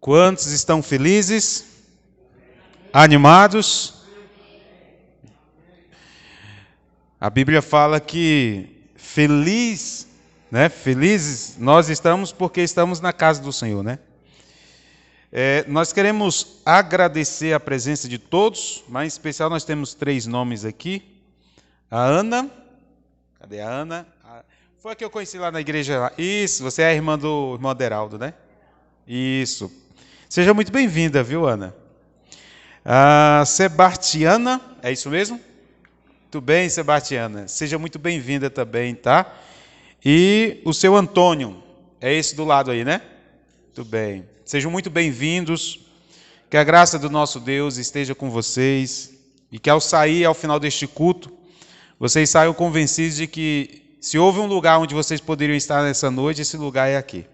Quantos estão felizes? Animados? A Bíblia fala que felizes nós estamos porque estamos na casa do Senhor, né? Nós queremos agradecer a presença de todos, mas em especial nós temos 3 nomes aqui. A Ana, cadê a Ana? Foi a que eu conheci lá na igreja. Isso, você é a irmã do irmão Aderaldo, né? Isso. Seja muito bem-vinda, viu, Ana? A Sebastiana, é isso mesmo? Muito bem, Sebastiana. Seja muito bem-vinda também, tá? E o seu Antônio, é esse do lado aí, né? Muito bem. Sejam muito bem-vindos. Que a graça do nosso Deus esteja com vocês e que ao sair, ao final deste culto, vocês saiam convencidos de que se houve um lugar onde vocês poderiam estar nessa noite, esse lugar é aqui.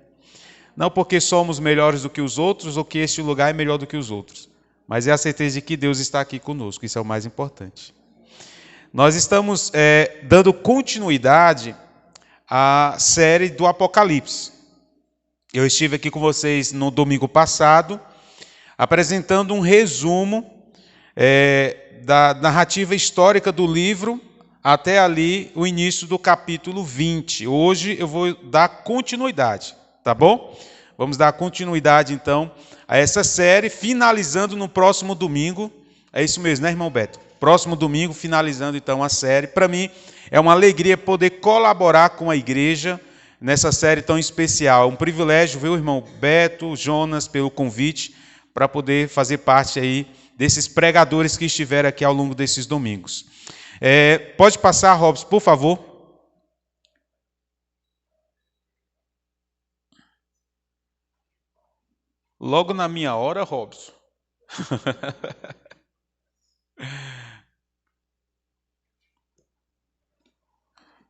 Não porque somos melhores do que os outros ou que este lugar é melhor do que os outros, mas é a certeza de que Deus está aqui conosco, isso é o mais importante. Nós estamos dando continuidade à série do Apocalipse. Eu estive aqui com vocês no domingo passado, apresentando um resumo da narrativa histórica do livro até ali o início do capítulo 20. Hoje eu vou dar continuidade. Tá bom? Vamos dar continuidade, então, a essa série, finalizando no próximo domingo. É isso mesmo, né, irmão Beto? Próximo domingo, finalizando, então, a série. Para mim, é uma alegria poder colaborar com a igreja nessa série tão especial. É um privilégio, viu, irmão Beto, Jonas, pelo convite, para poder fazer parte aí desses pregadores que estiveram aqui ao longo desses domingos. Pode passar, Robson, por favor. Logo na minha hora, Robson.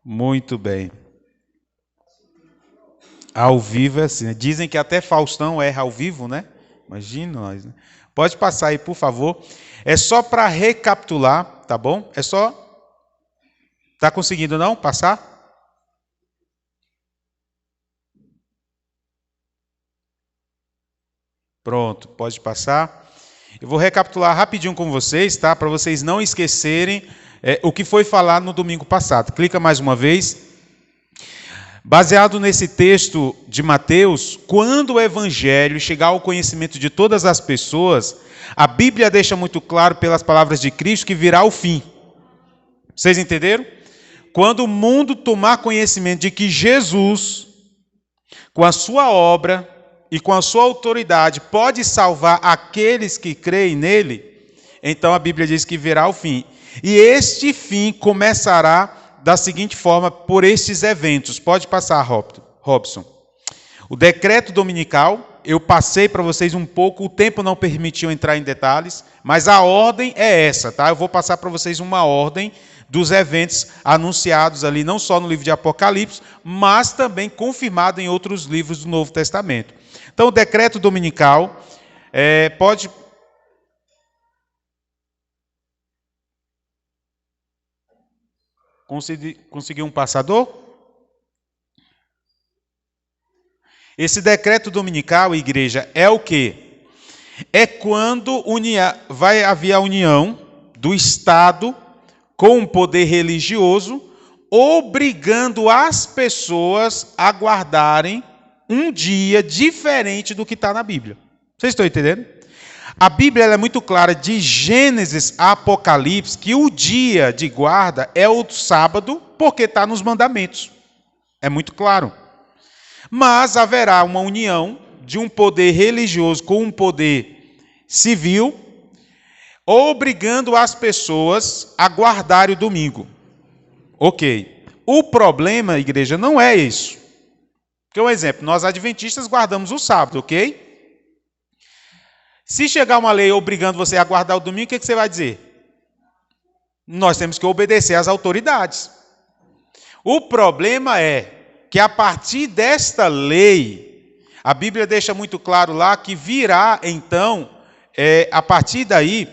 Muito bem. Ao vivo é assim, né? Dizem que até Faustão erra ao vivo, né? Imagina nós, né? Pode passar aí, por favor. É só para recapitular, tá bom? É só... Tá conseguindo não passar? Pronto, pode passar. Eu vou recapitular rapidinho com vocês, tá? Para vocês não esquecerem o que foi falado no domingo passado. Clica mais uma vez. Baseado nesse texto de Mateus, quando o evangelho chegar ao conhecimento de todas as pessoas, a Bíblia deixa muito claro pelas palavras de Cristo que virá o fim. Vocês entenderam? Quando o mundo tomar conhecimento de que Jesus, com a sua obra e com a sua autoridade, pode salvar aqueles que creem nele, então a Bíblia diz que virá o fim. E este fim começará da seguinte forma, por estes eventos. Pode passar, Robson. O decreto dominical, eu passei para vocês um pouco, o tempo não permitiu entrar em detalhes, mas a ordem é essa, tá? Eu vou passar para vocês uma ordem dos eventos anunciados ali, não só no livro de Apocalipse, mas também confirmado em outros livros do Novo Testamento. Então, o decreto dominical pode... Conseguiu um passador? Esse decreto dominical, igreja, é o quê? É quando vai haver a união do Estado com o poder religioso, obrigando as pessoas a guardarem um dia diferente do que está na Bíblia. Vocês estão entendendo? A Bíblia ela é muito clara, de Gênesis a Apocalipse, que o dia de guarda é o sábado, porque está nos mandamentos. É muito claro. Mas haverá uma união de um poder religioso com um poder civil, obrigando as pessoas a guardarem o domingo. Ok. O problema, igreja, não é isso. Porque, um exemplo, nós adventistas guardamos o sábado, ok? Se chegar uma lei obrigando você a guardar o domingo, o que você vai dizer? Nós temos que obedecer às autoridades. O problema é que a partir desta lei, a Bíblia deixa muito claro lá que virá, então, a partir daí,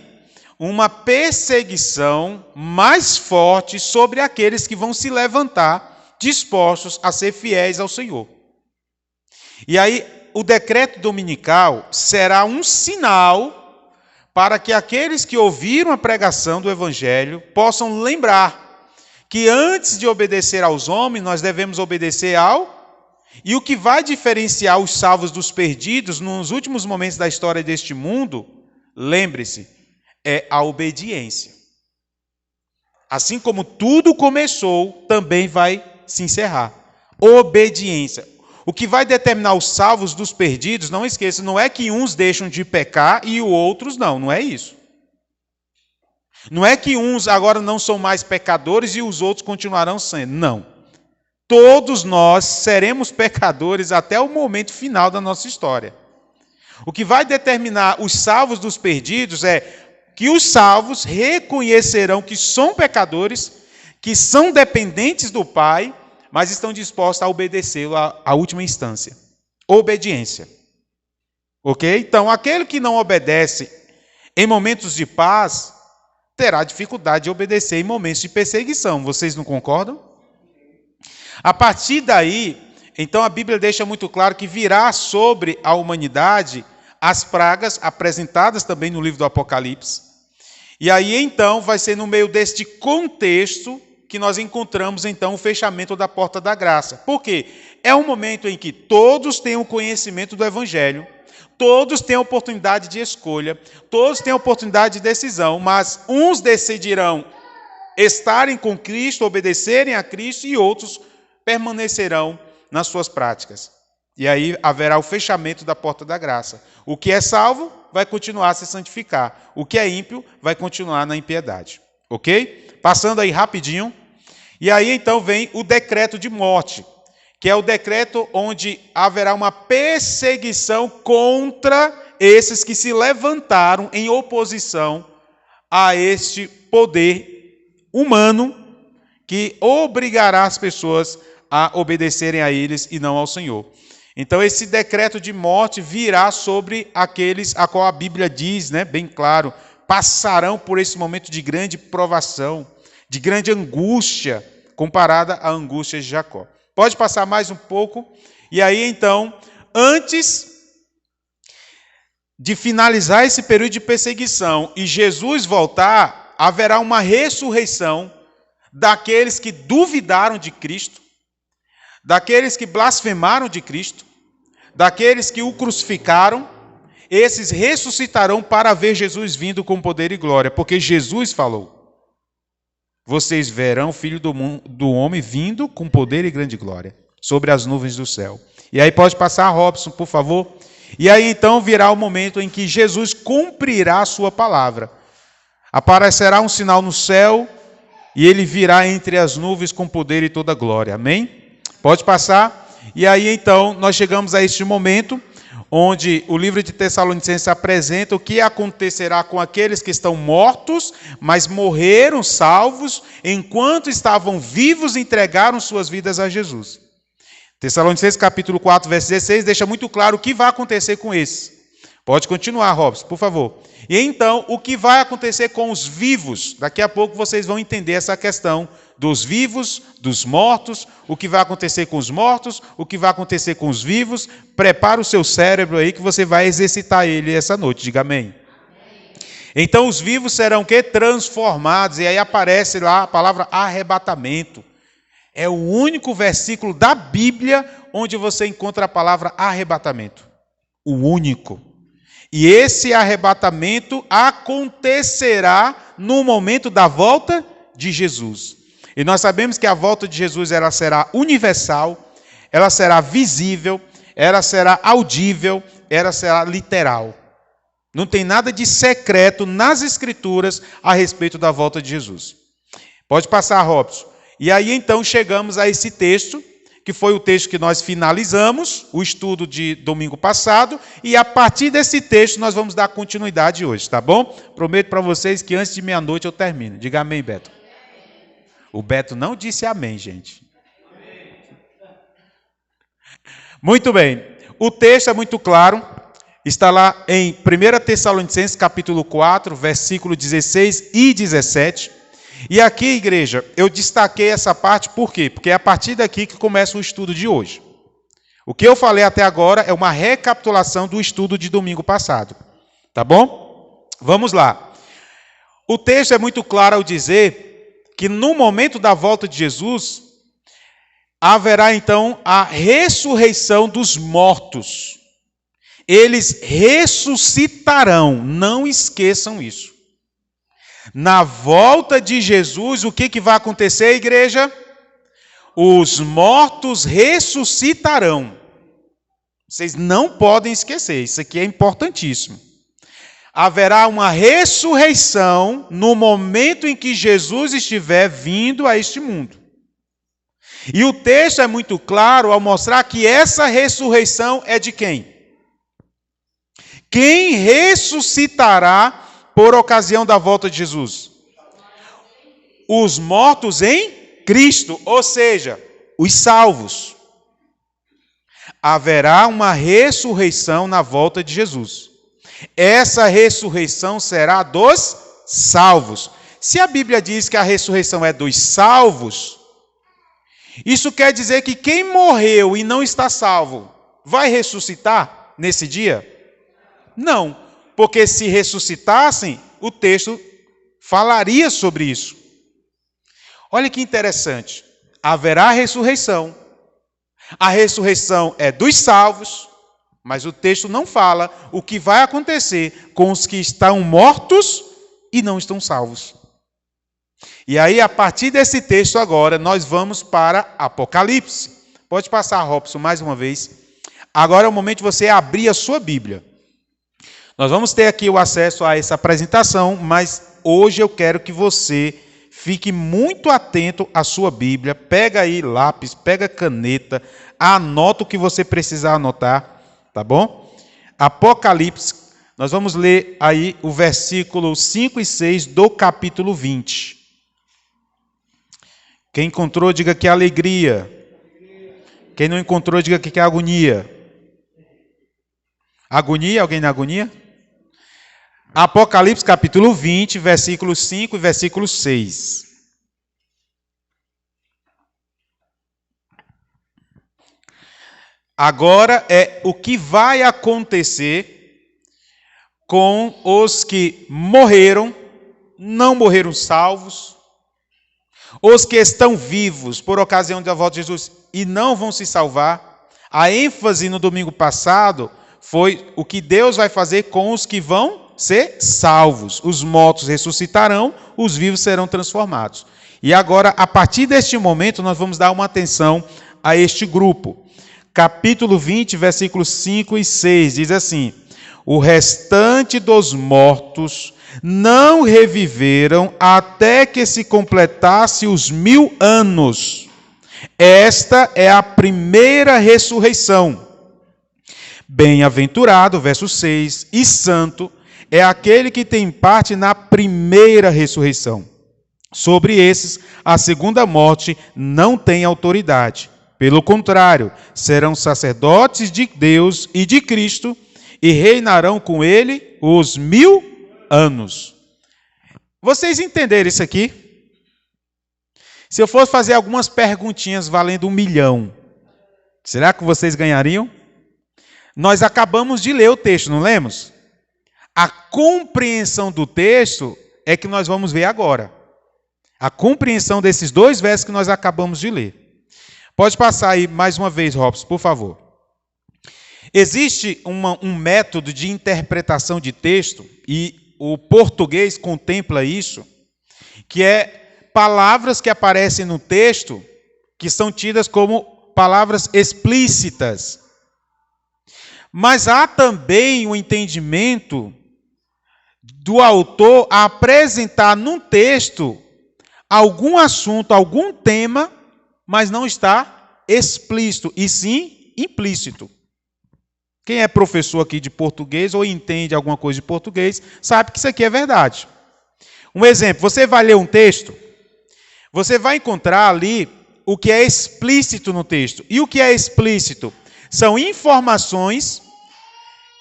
uma perseguição mais forte sobre aqueles que vão se levantar dispostos a ser fiéis ao Senhor. E aí, o decreto dominical será um sinal para que aqueles que ouviram a pregação do Evangelho possam lembrar que antes de obedecer aos homens, nós devemos obedecer ao... E o que vai diferenciar os salvos dos perdidos nos últimos momentos da história deste mundo, lembre-se, é a obediência. Assim como tudo começou, também vai se encerrar. Obediência. O que vai determinar os salvos dos perdidos, não esqueça, não é que uns deixam de pecar e os outros não, não é isso. Não é que uns agora não são mais pecadores e os outros continuarão sendo, não. Todos nós seremos pecadores até o momento final da nossa história. O que vai determinar os salvos dos perdidos é que os salvos reconhecerão que são pecadores, que são dependentes do Pai, mas estão dispostos a obedecê-lo à última instância. Obediência. Ok? Então, aquele que não obedece em momentos de paz, terá dificuldade de obedecer em momentos de perseguição. Vocês não concordam? A partir daí, então a Bíblia deixa muito claro que virá sobre a humanidade as pragas apresentadas também no livro do Apocalipse. E aí, então, vai ser no meio deste contexto que nós encontramos, então, o fechamento da porta da graça. Por quê? É um momento em que todos têm o conhecimento do Evangelho, todos têm a oportunidade de escolha, todos têm a oportunidade de decisão, mas uns decidirão estarem com Cristo, obedecerem a Cristo, e outros permanecerão nas suas práticas. E aí haverá o fechamento da porta da graça. O que é salvo vai continuar a se santificar. O que é ímpio vai continuar na impiedade. Ok? Passando aí rapidinho. E aí então vem o decreto de morte, que é o decreto onde haverá uma perseguição contra esses que se levantaram em oposição a este poder humano que obrigará as pessoas a obedecerem a eles e não ao Senhor. Então esse decreto de morte virá sobre aqueles a qual a Bíblia diz, né, bem claro, passarão por esse momento de grande provação, de grande angústia, comparada à angústia de Jacó. Pode passar mais um pouco. E aí, então, antes de finalizar esse período de perseguição e Jesus voltar, haverá uma ressurreição daqueles que duvidaram de Cristo, daqueles que blasfemaram de Cristo, daqueles que o crucificaram. Esses ressuscitarão para ver Jesus vindo com poder e glória, porque Jesus falou: vocês verão o Filho do Homem vindo com poder e grande glória sobre as nuvens do céu. E aí pode passar, Robson, por favor. E aí então virá o momento em que Jesus cumprirá a sua palavra. Aparecerá um sinal no céu e ele virá entre as nuvens com poder e toda glória. Amém? Pode passar. E aí então nós chegamos a este momento onde o livro de Tessalonicenses apresenta o que acontecerá com aqueles que estão mortos, mas morreram salvos, enquanto estavam vivos, entregaram suas vidas a Jesus. Tessalonicenses capítulo 4, verso 16, deixa muito claro o que vai acontecer com esses. Pode continuar, Robson, por favor. E então, o que vai acontecer com os vivos? Daqui a pouco vocês vão entender essa questão dos vivos, dos mortos, o que vai acontecer com os mortos, o que vai acontecer com os vivos. Prepara o seu cérebro aí que você vai exercitar ele essa noite. Diga amém. Então os vivos serão o quê? Transformados. E aí aparece lá a palavra arrebatamento. É o único versículo da Bíblia onde você encontra a palavra arrebatamento. O único. E esse arrebatamento acontecerá no momento da volta de Jesus. E nós sabemos que a volta de Jesus ela será universal, ela será visível, ela será audível, ela será literal. Não tem nada de secreto nas Escrituras a respeito da volta de Jesus. Pode passar, Robson. E aí então chegamos a esse texto, que foi o texto que nós finalizamos, o estudo de domingo passado, e a partir desse texto nós vamos dar continuidade hoje, tá bom? Prometo para vocês que antes de meia-noite eu termino. Diga amém, Beto. O Beto não disse amém, gente. Muito bem. O texto é muito claro. Está lá em 1 Tessalonicenses, capítulo 4, versículo 16 e 17. E aqui, igreja, eu destaquei essa parte por quê? Porque é a partir daqui que começa o estudo de hoje. O que eu falei até agora é uma recapitulação do estudo de domingo passado. Tá bom? Vamos lá. O texto é muito claro ao dizer que no momento da volta de Jesus, haverá então a ressurreição dos mortos. Eles ressuscitarão, não esqueçam isso. Na volta de Jesus, o que vai acontecer, igreja? Os mortos ressuscitarão. Vocês não podem esquecer, isso aqui é importantíssimo. Haverá uma ressurreição no momento em que Jesus estiver vindo a este mundo. E o texto é muito claro ao mostrar que essa ressurreição é de quem? Quem ressuscitará por ocasião da volta de Jesus? Os mortos em Cristo, ou seja, os salvos. Haverá uma ressurreição na volta de Jesus. Essa ressurreição será dos salvos. Se a Bíblia diz que a ressurreição é dos salvos, isso quer dizer que quem morreu e não está salvo, vai ressuscitar nesse dia? Não, porque se ressuscitassem, o texto falaria sobre isso. Olha que interessante. Haverá ressurreição. A ressurreição é dos salvos, mas o texto não fala o que vai acontecer com os que estão mortos e não estão salvos. E aí, a partir desse texto agora, nós vamos para Apocalipse. Pode passar, Robson, mais uma vez. Agora é o momento de você abrir a sua Bíblia. Nós vamos ter aqui o acesso a essa apresentação, mas hoje eu quero que você fique muito atento à sua Bíblia. Pega aí lápis, pega caneta, anota o que você precisar anotar, tá bom? Apocalipse, nós vamos ler aí o versículo 5 e 6 do capítulo 20. Quem encontrou, diga que é alegria. Quem não encontrou, diga que é agonia. Agonia? Alguém na agonia? Apocalipse capítulo 20, versículo 5 e versículo 6. Agora é o que vai acontecer com os que morreram, não morreram salvos, os que estão vivos por ocasião da volta de Jesus e não vão se salvar. A ênfase no domingo passado foi o que Deus vai fazer com os que vão ser salvos. Os mortos ressuscitarão, os vivos serão transformados. E agora, a partir deste momento, nós vamos dar uma atenção a este grupo. Capítulo 20, versículos 5 e 6, diz assim: o restante dos mortos não reviveram até que se completasse os 1000 anos. Esta é a primeira ressurreição. Bem-aventurado, verso 6, e santo é aquele que tem parte na primeira ressurreição. Sobre esses, a segunda morte não tem autoridade. Pelo contrário, serão sacerdotes de Deus e de Cristo e reinarão com ele os 1000 anos. Vocês entenderam isso aqui? Se eu fosse fazer algumas perguntinhas valendo 1 milhão, será que vocês ganhariam? Nós acabamos de ler o texto, não lemos? A compreensão do texto é que nós vamos ver agora. A compreensão desses 2 versos que nós acabamos de ler. Pode passar aí mais uma vez, Robson, por favor. Existe um método de interpretação de texto, e o português contempla isso, que é palavras que aparecem no texto que são tidas como palavras explícitas. Mas há também o entendimento do autor a apresentar num texto algum assunto, algum tema, mas não está explícito, e sim implícito. Quem é professor aqui de português ou entende alguma coisa de português, sabe que isso aqui é verdade. Um exemplo, você vai ler um texto, você vai encontrar ali o que é explícito no texto. E o que é explícito? São informações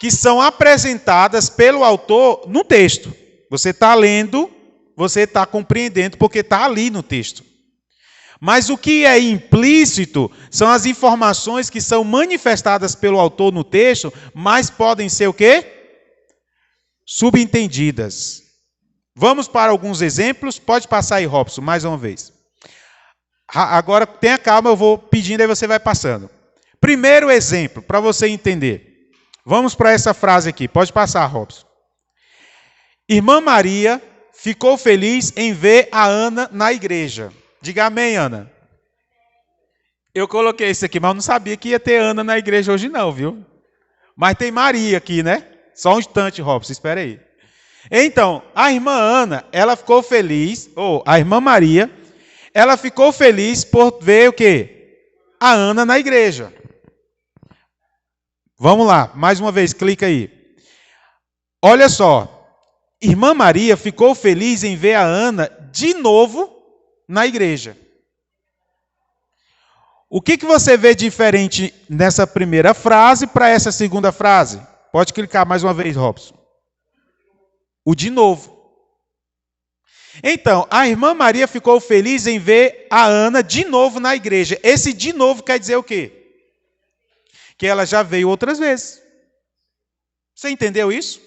que são apresentadas pelo autor no texto. Você está lendo, você está compreendendo, porque está ali no texto. Mas o que é implícito são as informações que são manifestadas pelo autor no texto, mas podem ser o quê? Subentendidas. Vamos para alguns exemplos. Pode passar aí, Robson, mais uma vez. Agora, tenha calma, eu vou pedindo, aí você vai passando. Primeiro exemplo, para você entender. Vamos para essa frase aqui. Pode passar, Robson. Irmã Maria ficou feliz em ver a Ana na igreja. Diga amém, Ana. Eu coloquei isso aqui, mas eu não sabia que ia ter Ana na igreja hoje não, viu? Mas tem Maria aqui, né? Só um instante, Robson, espera aí. Então, a irmã Ana, ela ficou feliz, a irmã Maria, ela ficou feliz por ver o quê? A Ana na igreja. Vamos lá, mais uma vez, clica aí. Olha só, irmã Maria ficou feliz em ver a Ana de novo na igreja. O que você vê diferente nessa primeira frase para essa segunda frase? Pode clicar mais uma vez, Robson. O de novo. Então, a irmã Maria ficou feliz em ver a Ana de novo na igreja. Esse de novo quer dizer o quê? Que ela já veio outras vezes. Você entendeu isso?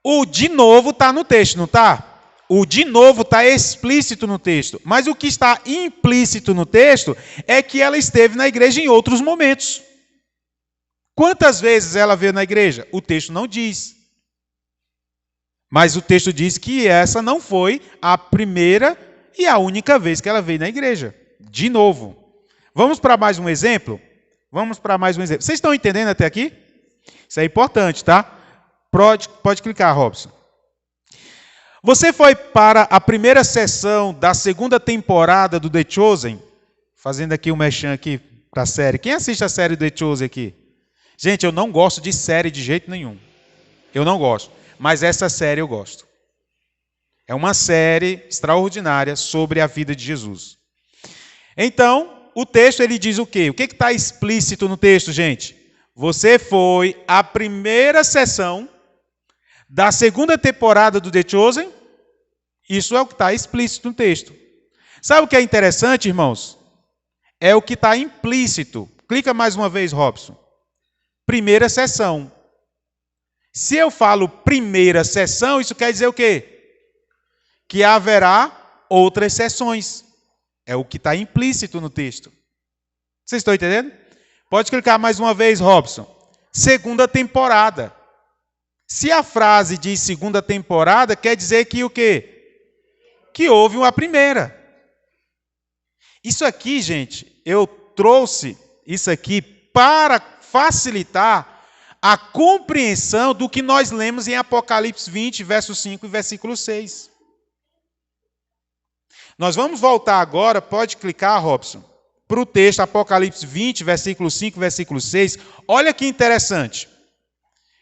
O de novo está no texto, não está? O de novo está explícito no texto. Mas o que está implícito no texto é que ela esteve na igreja em outros momentos. Quantas vezes ela veio na igreja? O texto não diz. Mas o texto diz que essa não foi a primeira e a única vez que ela veio na igreja. De novo. Vamos para mais um exemplo? Vamos para mais um exemplo. Vocês estão entendendo até aqui? Isso é importante, tá? Pode clicar, Robson. Você foi para a primeira sessão da segunda temporada do The Chosen? Fazendo aqui um merchan aqui para a série. Quem assiste a série The Chosen aqui? Gente, eu não gosto de série de jeito nenhum. Eu não gosto. Mas essa série eu gosto. É uma série extraordinária sobre a vida de Jesus. Então, o texto ele diz o quê? O que está explícito no texto, gente? Você foi à primeira sessão da segunda temporada do The Chosen? Isso é o que está explícito no texto. Sabe o que é interessante, irmãos? É o que está implícito. Clica mais uma vez, Robson. Primeira sessão. Se eu falo primeira sessão, isso quer dizer o quê? Que haverá outras sessões. É o que está implícito no texto. Vocês estão entendendo? Pode clicar mais uma vez, Robson. Segunda temporada. Se a frase diz segunda temporada, quer dizer que o quê? Que houve uma primeira. Isso aqui, gente, eu trouxe isso aqui para facilitar a compreensão do que nós lemos em Apocalipse 20, verso 5 e versículo 6. Nós vamos voltar agora, pode clicar, Robson, para o texto Apocalipse 20, versículo 5 e versículo 6. Olha que interessante.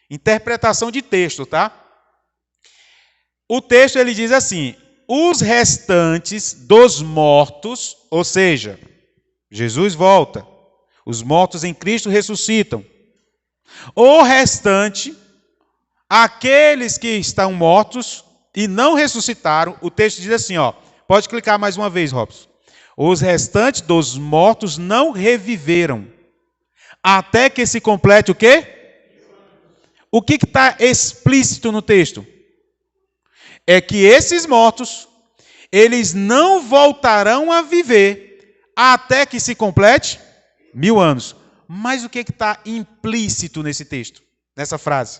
Interpretação de texto, tá? O texto ele diz assim: os restantes dos mortos, ou seja, Jesus volta, os mortos em Cristo ressuscitam. O restante, aqueles que estão mortos e não ressuscitaram, o texto diz assim, pode clicar mais uma vez, Robson. Os restantes dos mortos não reviveram, até que se complete o quê? O que está explícito no texto? É que esses mortos, eles não voltarão a viver, até que se complete 1000 anos. Mas o que está implícito nesse texto, nessa frase?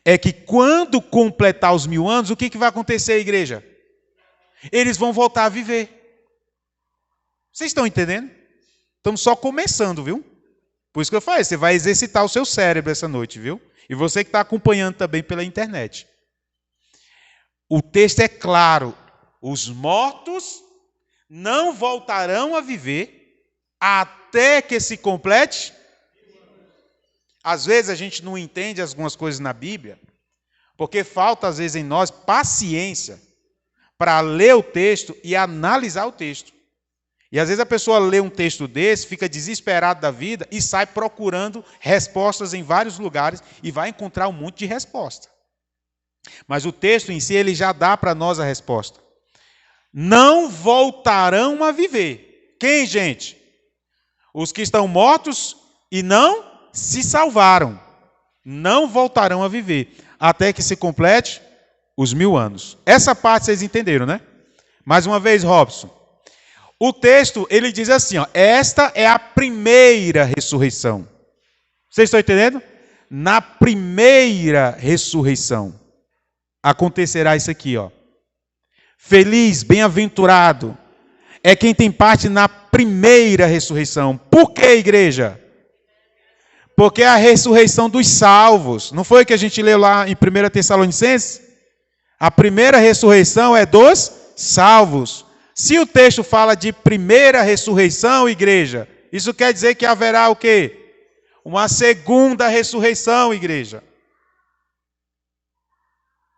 É que quando completar os 1000 anos, o que vai acontecer, igreja? Eles vão voltar a viver. Vocês estão entendendo? Estamos só começando, viu? Por isso que eu falei, você vai exercitar o seu cérebro essa noite, viu? E você que está acompanhando também pela internet. O texto é claro. Os mortos não voltarão a viver até que se complete. Às vezes a gente não entende algumas coisas na Bíblia, porque falta às vezes em nós paciência para ler o texto e analisar o texto. E às vezes a pessoa lê um texto desse, fica desesperado da vida e sai procurando respostas em vários lugares e vai encontrar um monte de resposta. Mas o texto em si, ele já dá para nós a resposta. não voltarão a viver. Quem, gente? Os que estão mortos e não se salvaram. Não voltarão a viver, até que se complete os 1000 anos. Essa parte vocês entenderam, né? Mais uma vez, Robson. O texto, ele diz assim, ó, esta é a primeira ressurreição. Vocês estão entendendo? Na primeira ressurreição acontecerá isso aqui, ó. Feliz, bem-aventurado é quem tem parte na primeira ressurreição. Por que, igreja? Porque é a ressurreição dos salvos. Não foi o que a gente leu lá em 1 Tessalonicenses? A primeira ressurreição é dos salvos. Se o texto fala de primeira ressurreição, igreja, isso quer dizer que haverá o quê? Uma segunda ressurreição, igreja.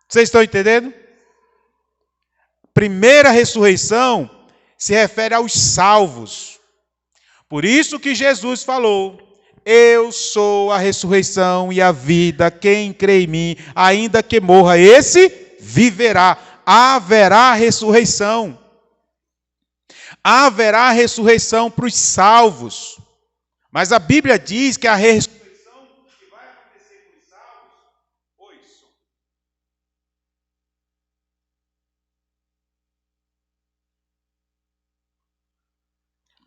Vocês estão entendendo? Primeira ressurreição se refere aos salvos. Por isso que Jesus falou: eu sou a ressurreição e a vida, quem crê em mim, ainda que morra, esse viverá. Haverá ressurreição. Haverá ressurreição para os salvos. Mas a Bíblia diz que a ressurreição que vai acontecer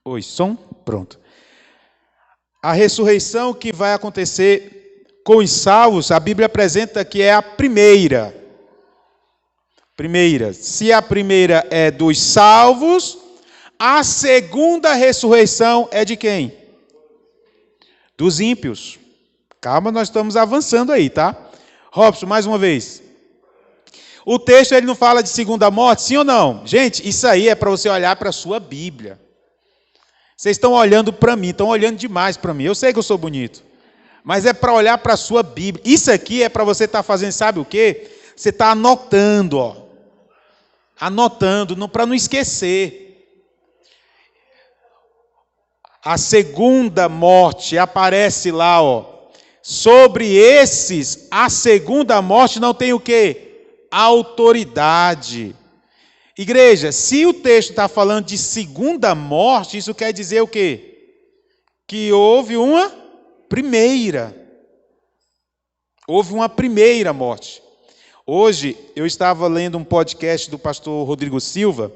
com os salvos, som, pronto. A ressurreição que vai acontecer com os salvos, a Bíblia apresenta que é a primeira. Se a primeira é dos salvos, a segunda ressurreição é de quem? Dos ímpios. Calma, nós estamos avançando aí, tá? Robson, mais uma vez. O texto ele não fala de segunda morte, sim ou não? Gente, isso aí é para você olhar para a sua Bíblia. Vocês estão olhando para mim, estão olhando demais para mim. Eu sei que eu sou bonito, mas é para olhar para a sua Bíblia. Isso aqui é para você estar fazendo, sabe o quê? Você está anotando, ó. Anotando, para não esquecer. A segunda morte aparece lá, ó. Sobre esses, a segunda morte não tem o quê? Autoridade. Igreja, se o texto está falando de segunda morte, isso quer dizer o quê? Que houve uma primeira. Houve uma primeira morte. Hoje, eu estava lendo um podcast do pastor Rodrigo Silva,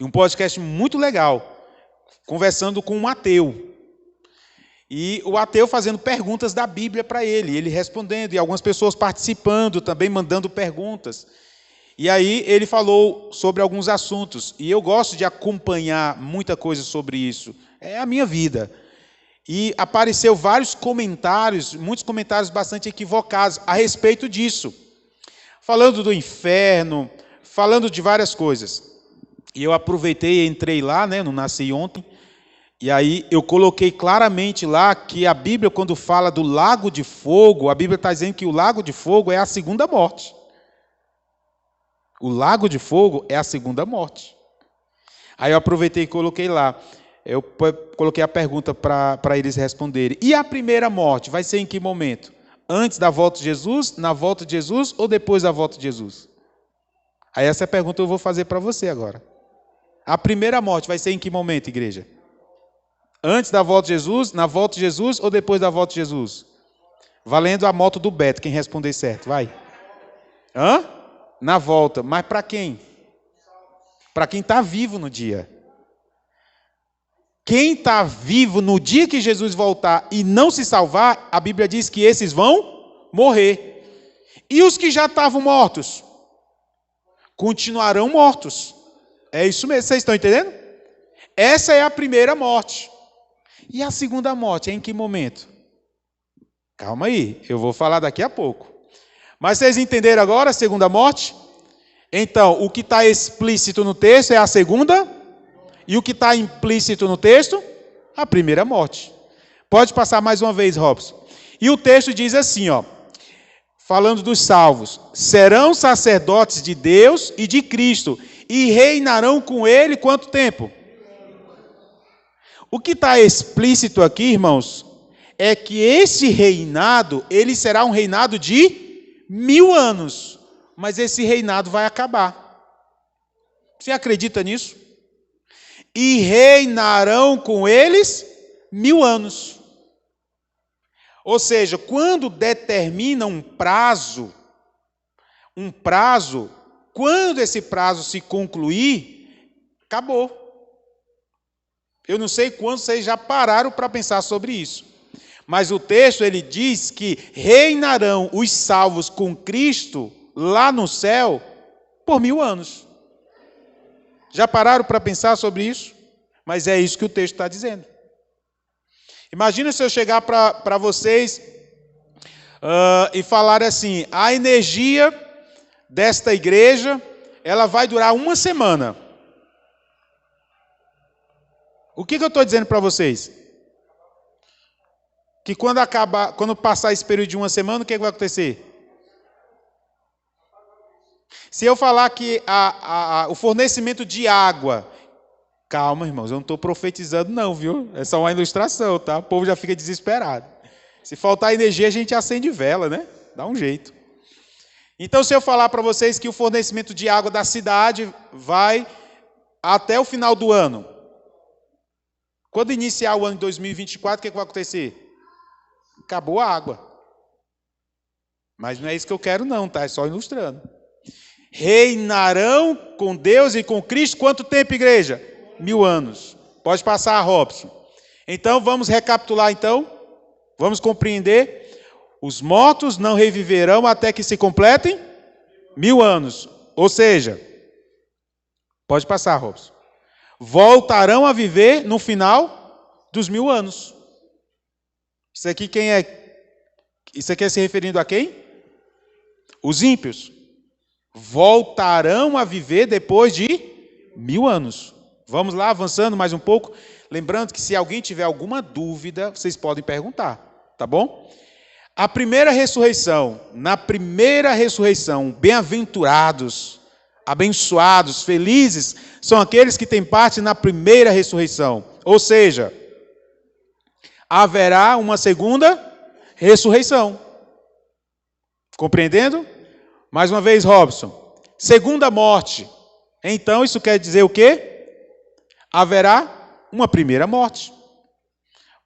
um podcast muito legal, conversando com um ateu. E o ateu fazendo perguntas da Bíblia para ele respondendo, e algumas pessoas participando, também mandando perguntas. E aí ele falou sobre alguns assuntos, e eu gosto de acompanhar muita coisa sobre isso. É a minha vida. E apareceu vários comentários, muitos comentários bastante equivocados a respeito disso. Falando do inferno, falando de várias coisas. E eu aproveitei e entrei lá, né, no Nasci Ontem, e aí eu coloquei claramente lá que a Bíblia, quando fala do lago de fogo, a Bíblia está dizendo que o lago de fogo é a segunda morte. O lago de fogo é a segunda morte. Aí eu aproveitei e coloquei lá. Eu coloquei a pergunta para eles responderem. E a primeira morte vai ser em que momento? Antes da volta de Jesus, na volta de Jesus ou depois da volta de Jesus? Aí essa é a pergunta que eu vou fazer para você agora. A primeira morte vai ser em que momento, igreja? Antes da volta de Jesus, na volta de Jesus ou depois da volta de Jesus? Valendo a moto do Beto, quem responder certo, vai. Na volta, mas para quem? Para quem está vivo no dia. Quem está vivo no dia que Jesus voltar e não se salvar, a Bíblia diz que esses vão morrer. E os que já estavam mortos? Continuarão mortos. É isso mesmo, vocês estão entendendo? Essa é a primeira morte. E a segunda morte, é em que momento? Calma aí, eu vou falar daqui a pouco. Mas vocês entenderam agora a segunda morte? Então, o que está explícito no texto é a segunda, e o que está implícito no texto? A primeira morte. Pode passar mais uma vez, Robson. E o texto diz assim, ó, falando dos salvos: serão sacerdotes de Deus e de Cristo, e reinarão com ele quanto tempo? O que está explícito aqui, irmãos, é que esse reinado, ele será um reinado de 1000 anos. Mas esse reinado vai acabar. Você acredita nisso? E reinarão com eles 1000 anos. Ou seja, quando determina um prazo, quando esse prazo se concluir, acabou. Eu não sei quando vocês já pararam para pensar sobre isso. Mas o texto ele diz que reinarão os salvos com Cristo lá no céu por 1000 anos. Já pararam para pensar sobre isso? Mas é isso que o texto está dizendo. Imagina se eu chegar para vocês e falar assim, a energia desta igreja, ela vai durar 1 semana. O que eu estou dizendo para vocês? Que quando passar esse período de 1 semana, o que vai acontecer? Se eu falar que o fornecimento de água... Calma, irmãos, eu não estou profetizando não, viu? É só uma ilustração, tá? O povo já fica desesperado. Se faltar energia, a gente acende vela, né? Dá um jeito. Então, se eu falar para vocês que o fornecimento de água da cidade vai até o final do ano. Quando iniciar o ano de 2024, o que vai acontecer? Acabou a água. Mas não é isso que eu quero não, tá? É só ilustrando. Reinarão com Deus e com Cristo quanto tempo, igreja? 1000 anos. Pode passar, Robson. Então, vamos recapitular, então. Vamos compreender. Os mortos não reviverão até que se completem 1000 anos. Ou seja, pode passar, Robson. Voltarão a viver no final dos 1000 anos. Isso aqui quem é? Isso aqui é se referindo a quem? Os ímpios. Voltarão a viver depois de 1000 anos. Vamos lá, avançando mais um pouco. Lembrando que se alguém tiver alguma dúvida, vocês podem perguntar, tá bom? A primeira ressurreição, na primeira ressurreição, bem-aventurados, abençoados, felizes, são aqueles que têm parte na primeira ressurreição. Ou seja, haverá uma segunda ressurreição. Compreendendo? Mais uma vez, Robson. Segunda morte. Então, isso quer dizer o quê? Haverá uma primeira morte.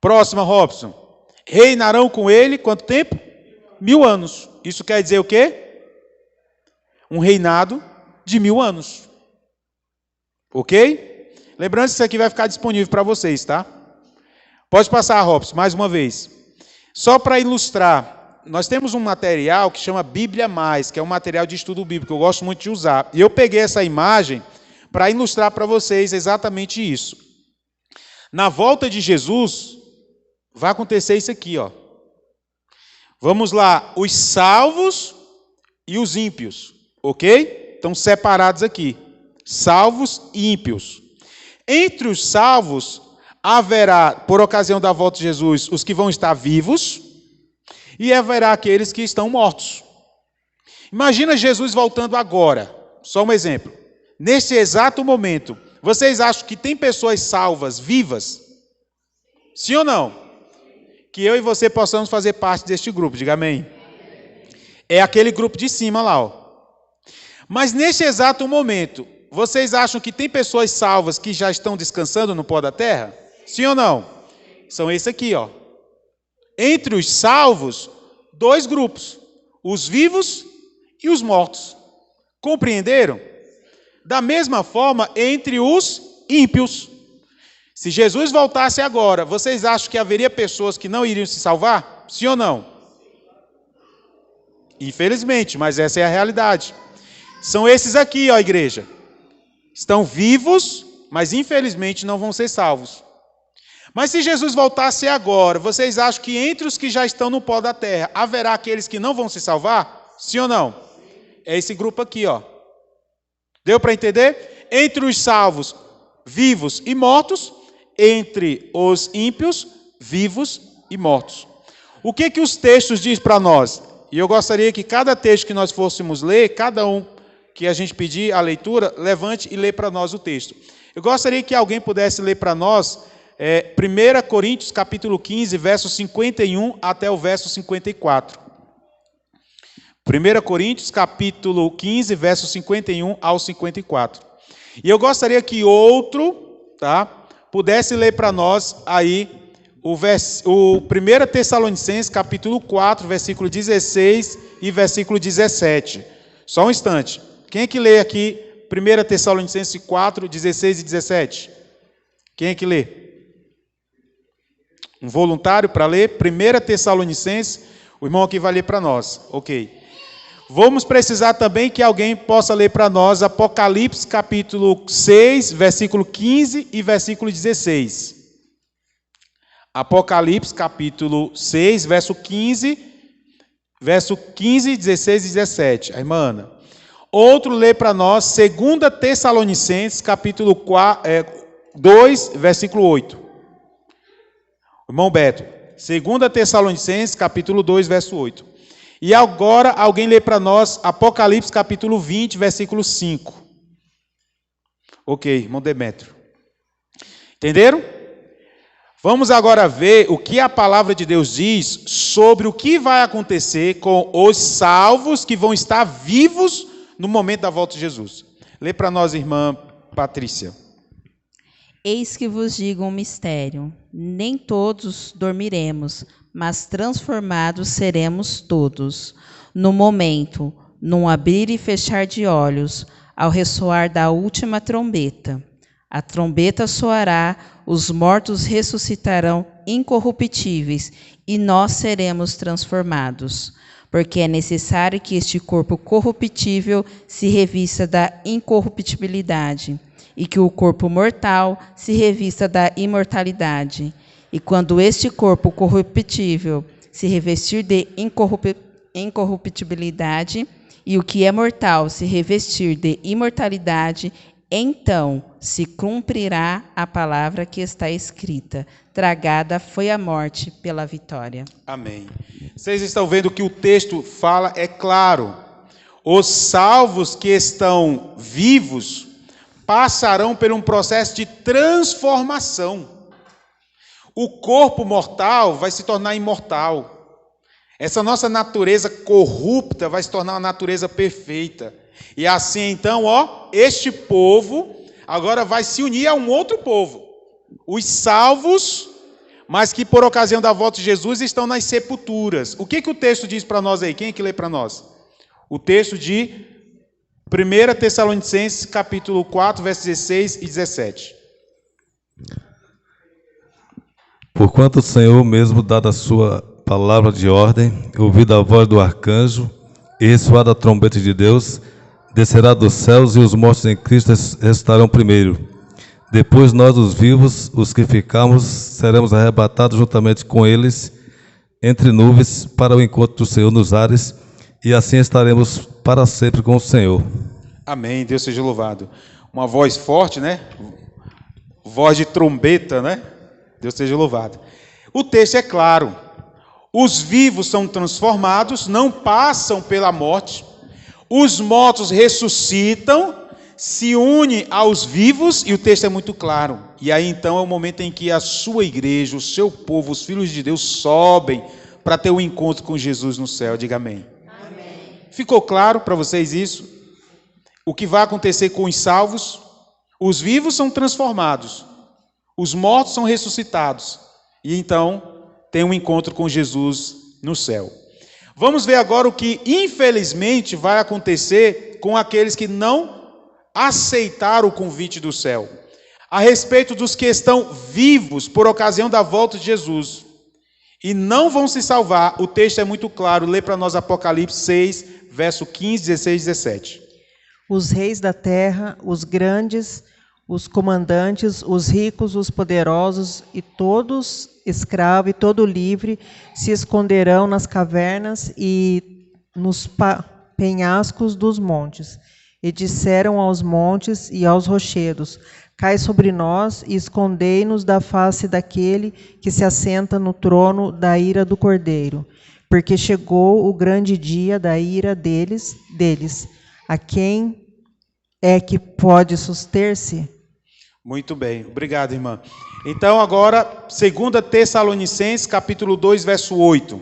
Próxima, Robson. Reinarão com ele, quanto tempo? 1000 anos. Isso quer dizer o quê? Um reinado de 1000 anos. Ok? Lembrando que isso aqui vai ficar disponível para vocês, tá? Pode passar, Robson, mais uma vez. Só para ilustrar, nós temos um material que chama Bíblia Mais, que é um material de estudo bíblico, que eu gosto muito de usar. E eu peguei essa imagem para ilustrar para vocês exatamente isso. Na volta de Jesus, vai acontecer isso aqui, ó. Vamos lá, os salvos e os ímpios, ok? Estão separados aqui, salvos e ímpios. Entre os salvos, haverá, por ocasião da volta de Jesus, os que vão estar vivos, e haverá aqueles que estão mortos. Imagina Jesus voltando agora, só um exemplo. Neste exato momento, vocês acham que tem pessoas salvas, vivas? Sim ou não? Que eu e você possamos fazer parte deste grupo, diga amém. É aquele grupo de cima lá, ó. Mas neste exato momento, vocês acham que tem pessoas salvas que já estão descansando no pó da terra? Sim ou não? São esses aqui, ó. Entre os salvos, 2 grupos, os vivos e os mortos. Compreenderam? Da mesma forma, entre os ímpios. Se Jesus voltasse agora, vocês acham que haveria pessoas que não iriam se salvar? Sim ou não? Infelizmente, mas essa é a realidade. São esses aqui, ó, igreja. Estão vivos, mas infelizmente não vão ser salvos. Mas se Jesus voltasse agora, vocês acham que entre os que já estão no pó da terra, haverá aqueles que não vão se salvar? Sim ou não? É esse grupo aqui, ó. Deu para entender? Entre os salvos, vivos e mortos, entre os ímpios, vivos e mortos. O que os textos dizem para nós? E eu gostaria que cada texto que nós fôssemos ler, cada um que a gente pedir a leitura, levante e lê para nós o texto. Eu gostaria que alguém pudesse ler para nós 1 Coríntios capítulo 15, versos 51 até o verso 54. 1 Coríntios capítulo 15, versos 51 ao 54. E eu gostaria que outro, tá, pudesse ler para nós aí o 1 Tessalonicenses, capítulo 4, versículo 16 e versículo 17. Só um instante. Quem é que lê aqui 1 Tessalonicenses 4, 16 e 17? Quem é que lê? Um voluntário para ler? 1 Tessalonicenses, o irmão aqui vai ler para nós. Ok. Vamos precisar também que alguém possa ler para nós Apocalipse capítulo 6, versículo 15 e versículo 16. Apocalipse capítulo 6, verso 15, 16 e 17. A irmã Ana. Outro lê para nós 2 Tessalonicenses capítulo 2, versículo 8. Irmão Beto. 2 Tessalonicenses capítulo 2, verso 8. E agora alguém lê para nós Apocalipse capítulo 20, versículo 5. Ok, irmão Demétrio. Entenderam? Vamos agora ver o que a palavra de Deus diz sobre o que vai acontecer com os salvos que vão estar vivos no momento da volta de Jesus. Lê para nós, irmã Patrícia. Eis que vos digo um mistério. Nem todos dormiremos, mas transformados seremos todos. No momento, num abrir e fechar de olhos, ao ressoar da última trombeta. A trombeta soará, os mortos ressuscitarão incorruptíveis, e nós seremos transformados. Porque é necessário que este corpo corruptível se revista da incorruptibilidade, e que o corpo mortal se revista da imortalidade. E quando este corpo corruptível se revestir de incorruptibilidade, e o que é mortal se revestir de imortalidade, então se cumprirá a palavra que está escrita: tragada foi a morte pela vitória. Amém. Vocês estão vendo que o texto fala, é claro. Os salvos que estão vivos passarão por um processo de transformação. O corpo mortal vai se tornar imortal. Essa nossa natureza corrupta vai se tornar uma natureza perfeita. E assim, então, este povo agora vai se unir a um outro povo. Os salvos, mas que por ocasião da volta de Jesus estão nas sepulturas. O que o texto diz para nós aí? Quem é que lê para nós? O texto de 1 Tessalonicenses, capítulo 4, versos 16 e 17. Porquanto o Senhor mesmo, dada a sua palavra de ordem, ouvida a voz do arcanjo e ressoada a trombeta de Deus, descerá dos céus e os mortos em Cristo ressuscitarão primeiro. Depois nós, os vivos, os que ficarmos, seremos arrebatados juntamente com eles entre nuvens para o encontro do Senhor nos ares, e assim estaremos para sempre com o Senhor. Amém, Deus seja louvado. Uma voz forte, né? Voz de trombeta, né? Deus seja louvado. O texto é claro. Os vivos são transformados, não passam pela morte. Os mortos ressuscitam, se unem aos vivos, e o texto é muito claro. E aí então é o momento em que a sua igreja, o seu povo, os filhos de Deus sobem para ter um encontro com Jesus no céu. Diga amém. Amém. Ficou claro para vocês isso? O que vai acontecer com os salvos? Os vivos são transformados, os mortos são ressuscitados, e então tem um encontro com Jesus no céu. Vamos ver agora o que, infelizmente, vai acontecer com aqueles que não aceitaram o convite do céu. A respeito dos que estão vivos por ocasião da volta de Jesus e não vão se salvar, o texto é muito claro. Lê para nós Apocalipse 6, verso 15, 16 e 17. Os reis da terra, os grandes, os comandantes, os ricos, os poderosos e todos, escravo e todo livre, se esconderão nas cavernas e nos penhascos dos montes. E disseram aos montes e aos rochedos: cai sobre nós e escondei-nos da face daquele que se assenta no trono da ira do Cordeiro, porque chegou o grande dia da ira deles. A quem é que pode suster-se? Muito bem, obrigado, irmã. Então agora, 2 Tessalonicenses, capítulo 2, verso 8.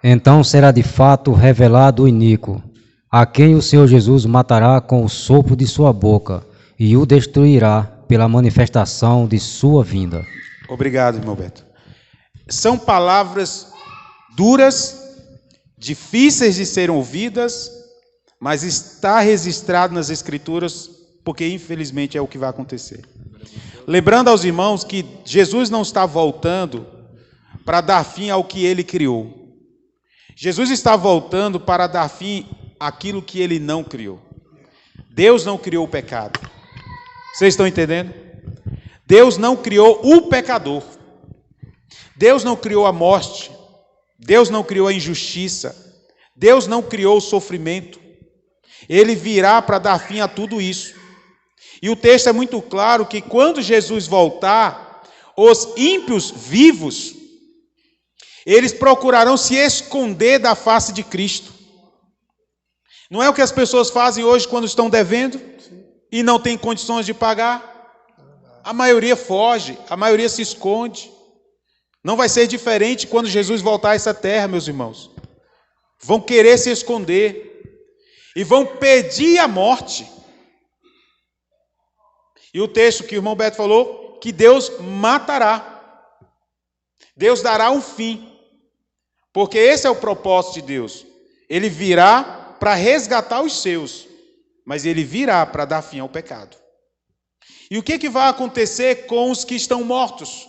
Então será de fato revelado o iníquo, a quem o Senhor Jesus matará com o sopro de sua boca e o destruirá pela manifestação de sua vinda. Obrigado, irmão Beto. São palavras duras, difíceis de serem ouvidas, mas está registrado nas Escrituras, porque infelizmente é o que vai acontecer. Lembrando aos irmãos que Jesus não está voltando para dar fim ao que ele criou. Jesus está voltando para dar fim àquilo que ele não criou. Deus não criou o pecado. Vocês estão entendendo? Deus não criou o pecador. Deus não criou a morte. Deus não criou a injustiça. Deus não criou o sofrimento. Ele virá para dar fim a tudo isso. E o texto é muito claro que quando Jesus voltar, os ímpios vivos, eles procurarão se esconder da face de Cristo. Não é o que as pessoas fazem hoje quando estão devendo e não têm condições de pagar? A maioria foge, a maioria se esconde. Não vai ser diferente quando Jesus voltar a essa terra, meus irmãos. Vão querer se esconder e vão pedir a morte. E o texto que o irmão Beto falou, que Deus matará. Deus dará um fim. Porque esse é o propósito de Deus. Ele virá para resgatar os seus, mas ele virá para dar fim ao pecado. E o que vai acontecer com os que estão mortos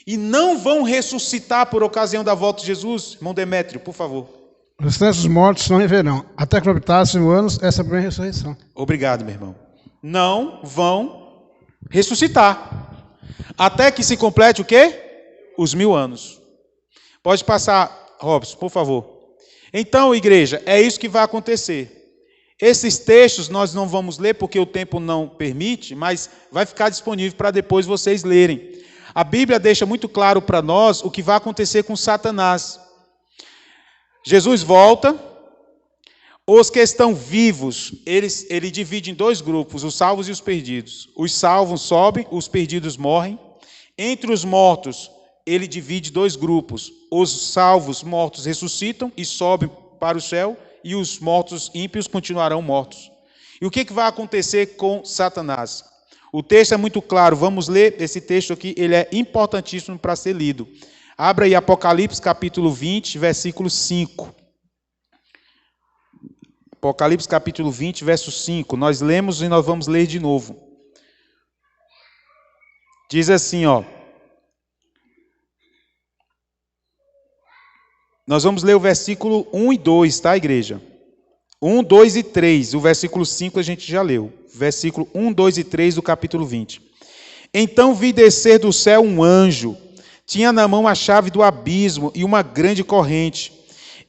e não vão ressuscitar por ocasião da volta de Jesus? Irmão Demétrio, por favor. Os restantes dos mortos não viverão, até que completassem 1.000 anos, essa é a primeira ressurreição. Obrigado, meu irmão. Não vão ressuscitar, até que se complete o quê? Os 1.000 anos. Pode passar, Robson, por favor. Então, igreja, é isso que vai acontecer. Esses textos nós não vamos ler porque o tempo não permite, mas vai ficar disponível para depois vocês lerem. A Bíblia deixa muito claro para nós o que vai acontecer com Satanás. Jesus volta, os que estão vivos, ele divide em dois grupos, os salvos e os perdidos. Os salvos sobem, os perdidos morrem. Entre os mortos, ele divide dois grupos. Os salvos mortos ressuscitam e sobem para o céu, e os mortos ímpios continuarão mortos. E o que vai acontecer com Satanás? O texto é muito claro, vamos ler esse texto aqui, ele é importantíssimo para ser lido. Abra aí Apocalipse capítulo 20, versículo 5. Apocalipse capítulo 20, verso 5. Nós lemos e nós vamos ler de novo. Diz assim, ó. Nós vamos ler o versículo 1 e 2, tá, igreja? 1, 2 e 3. O versículo 5 a gente já leu. Versículo 1, 2 e 3 do capítulo 20. Então vi descer do céu um anjo. Tinha na mão a chave do abismo e uma grande corrente.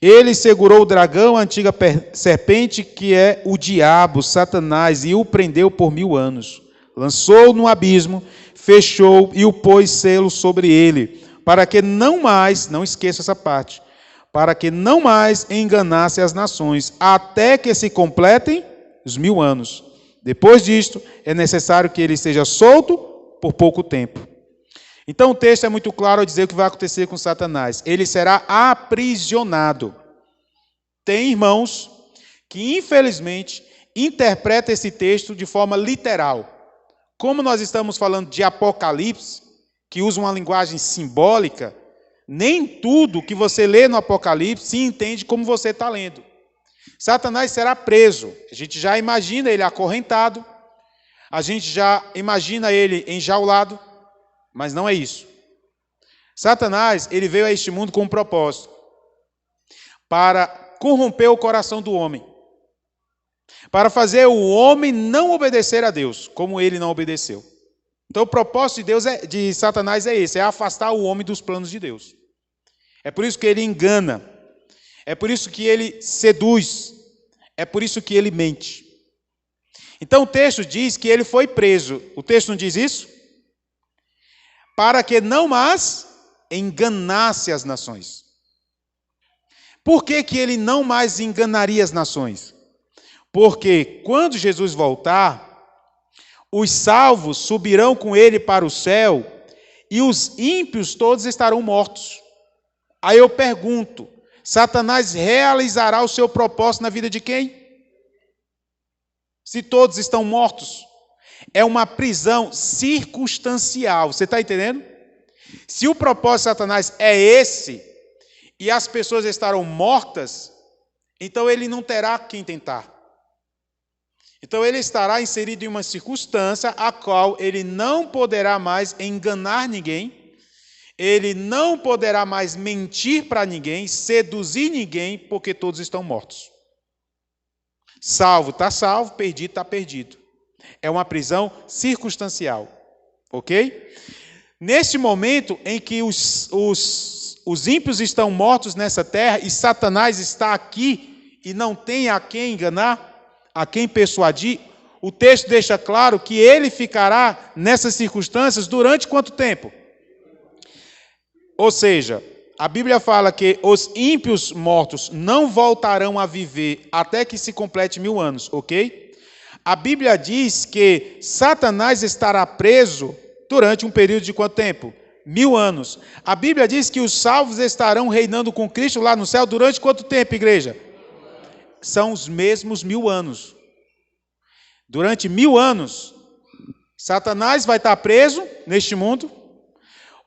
Ele segurou o dragão, a antiga serpente, que é o diabo, Satanás, e o prendeu por 1000 anos. Lançou-o no abismo, fechou e o pôs selo sobre ele, para que não mais, não esqueça essa parte, para que não mais enganasse as nações, até que se completem os 1000 anos. Depois disto, é necessário que ele seja solto por pouco tempo. Então o texto é muito claro ao dizer o que vai acontecer com Satanás. Ele será aprisionado. Tem irmãos que, infelizmente, interpretam esse texto de forma literal. Como nós estamos falando de Apocalipse, que usa uma linguagem simbólica, nem tudo que você lê no Apocalipse se entende como você está lendo. Satanás será preso. A gente já imagina ele acorrentado, a gente já imagina ele enjaulado, mas não é isso. Satanás, ele veio a este mundo com um propósito, para corromper o coração do homem, para fazer o homem não obedecer a Deus, como ele não obedeceu. Então o propósito de Deus de Satanás é esse, é afastar o homem dos planos de Deus. É por isso que ele engana, é por isso que ele seduz, é por isso que ele mente. Então o texto diz que ele foi preso. O texto não diz isso? Para que não mais enganasse as nações. Por que ele não mais enganaria as nações? Porque quando Jesus voltar, os salvos subirão com ele para o céu e os ímpios todos estarão mortos. Aí eu pergunto, Satanás realizará o seu propósito na vida de quem? Se todos estão mortos. É uma prisão circunstancial. Você está entendendo? Se o propósito de Satanás é esse, e as pessoas estarão mortas, então ele não terá quem tentar. Então ele estará inserido em uma circunstância a qual ele não poderá mais enganar ninguém, ele não poderá mais mentir para ninguém, seduzir ninguém, porque todos estão mortos. Salvo está salvo, perdido está perdido. É uma prisão circunstancial, ok? Neste momento em que os ímpios estão mortos nessa terra e Satanás está aqui e não tem a quem enganar, a quem persuadir, o texto deixa claro que ele ficará nessas circunstâncias durante quanto tempo? Ou seja, a Bíblia fala que os ímpios mortos não voltarão a viver até que se complete 1000 anos, ok? A Bíblia diz que Satanás estará preso durante um período de quanto tempo? 1000 anos. A Bíblia diz que os salvos estarão reinando com Cristo lá no céu durante quanto tempo, igreja? São os mesmos 1000 anos. Durante 1000 anos, Satanás vai estar preso neste mundo,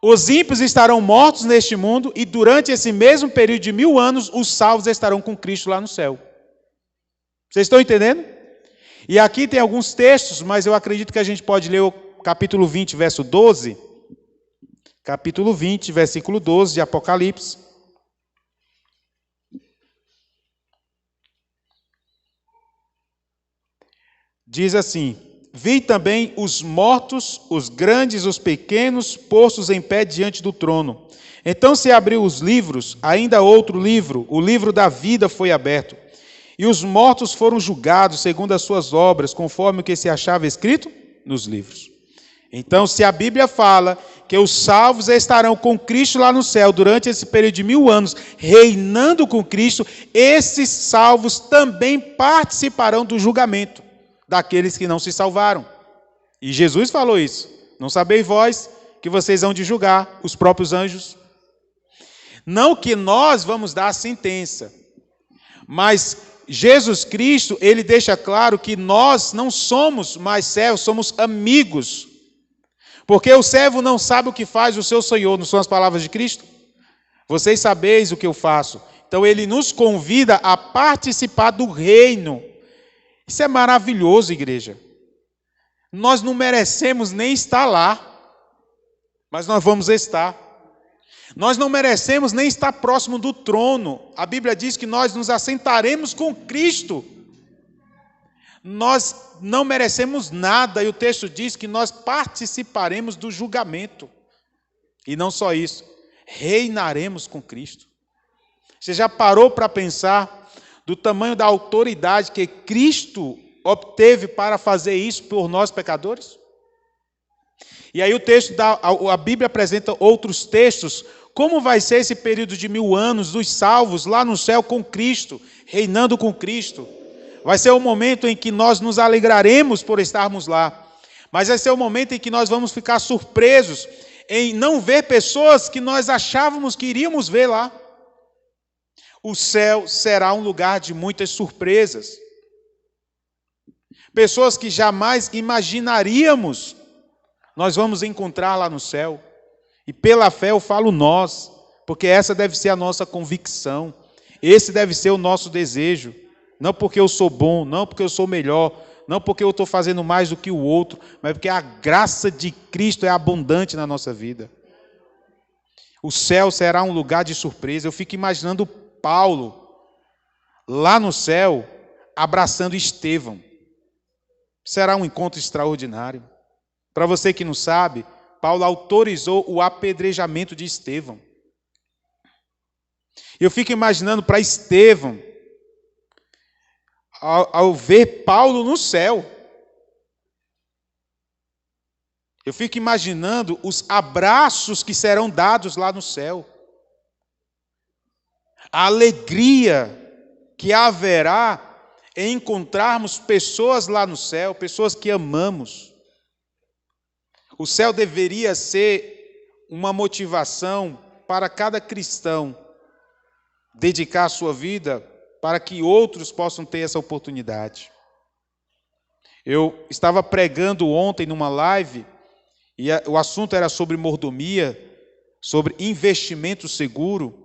os ímpios estarão mortos neste mundo, e durante esse mesmo período de 1000 anos, os salvos estarão com Cristo lá no céu. Vocês estão entendendo? E aqui tem alguns textos, mas eu acredito que a gente pode ler o capítulo 20, verso 12. Capítulo 20, versículo 12 de Apocalipse. Diz assim: vi também os mortos, os grandes, os pequenos, postos em pé diante do trono. Então se abriu os livros, ainda outro livro, o livro da vida foi aberto. E os mortos foram julgados segundo as suas obras, conforme o que se achava escrito nos livros. Então, se a Bíblia fala que os salvos estarão com Cristo lá no céu durante esse período de 1000 anos, reinando com Cristo, esses salvos também participarão do julgamento daqueles que não se salvaram. E Jesus falou isso. Não sabeis vós que vocês hão de julgar os próprios anjos? Não que nós vamos dar a sentença, mas Jesus Cristo, ele deixa claro que nós não somos mais servos, somos amigos. Porque o servo não sabe o que faz o seu Senhor, não são as palavras de Cristo? Vocês sabeis o que eu faço. Então ele nos convida a participar do reino. Isso é maravilhoso, igreja. Nós não merecemos nem estar lá, mas nós vamos estar. Nós não merecemos nem estar próximo do trono. A Bíblia diz que nós nos assentaremos com Cristo. Nós não merecemos nada, e o texto diz que nós participaremos do julgamento. E não só isso, reinaremos com Cristo. Você já parou para pensar do tamanho da autoridade que Cristo obteve para fazer isso por nós pecadores? E aí o texto a Bíblia apresenta outros textos. Como vai ser esse período de 1000 anos dos salvos lá no céu com Cristo, reinando com Cristo? Vai ser o momento em que nós nos alegraremos por estarmos lá. Mas vai ser o momento em que nós vamos ficar surpresos em não ver pessoas que nós achávamos que iríamos ver lá. O céu será um lugar de muitas surpresas. Pessoas que jamais imaginaríamos nós vamos encontrar lá no céu. E pela fé eu falo nós, porque essa deve ser a nossa convicção. Esse deve ser o nosso desejo. Não porque eu sou bom, não porque eu sou melhor, não porque eu estou fazendo mais do que o outro, mas porque a graça de Cristo é abundante na nossa vida. O céu será um lugar de surpresa. Eu fico imaginando Paulo lá no céu abraçando Estevão. Será um encontro extraordinário. Para você que não sabe, Paulo autorizou o apedrejamento de Estevão. Eu fico imaginando para Estevão, ao ver Paulo no céu, eu fico imaginando os abraços que serão dados lá no céu, a alegria que haverá em encontrarmos pessoas lá no céu, pessoas que amamos. O céu deveria ser uma motivação para cada cristão dedicar a sua vida para que outros possam ter essa oportunidade. Eu estava pregando ontem numa live, e o assunto era sobre mordomia, sobre investimento seguro.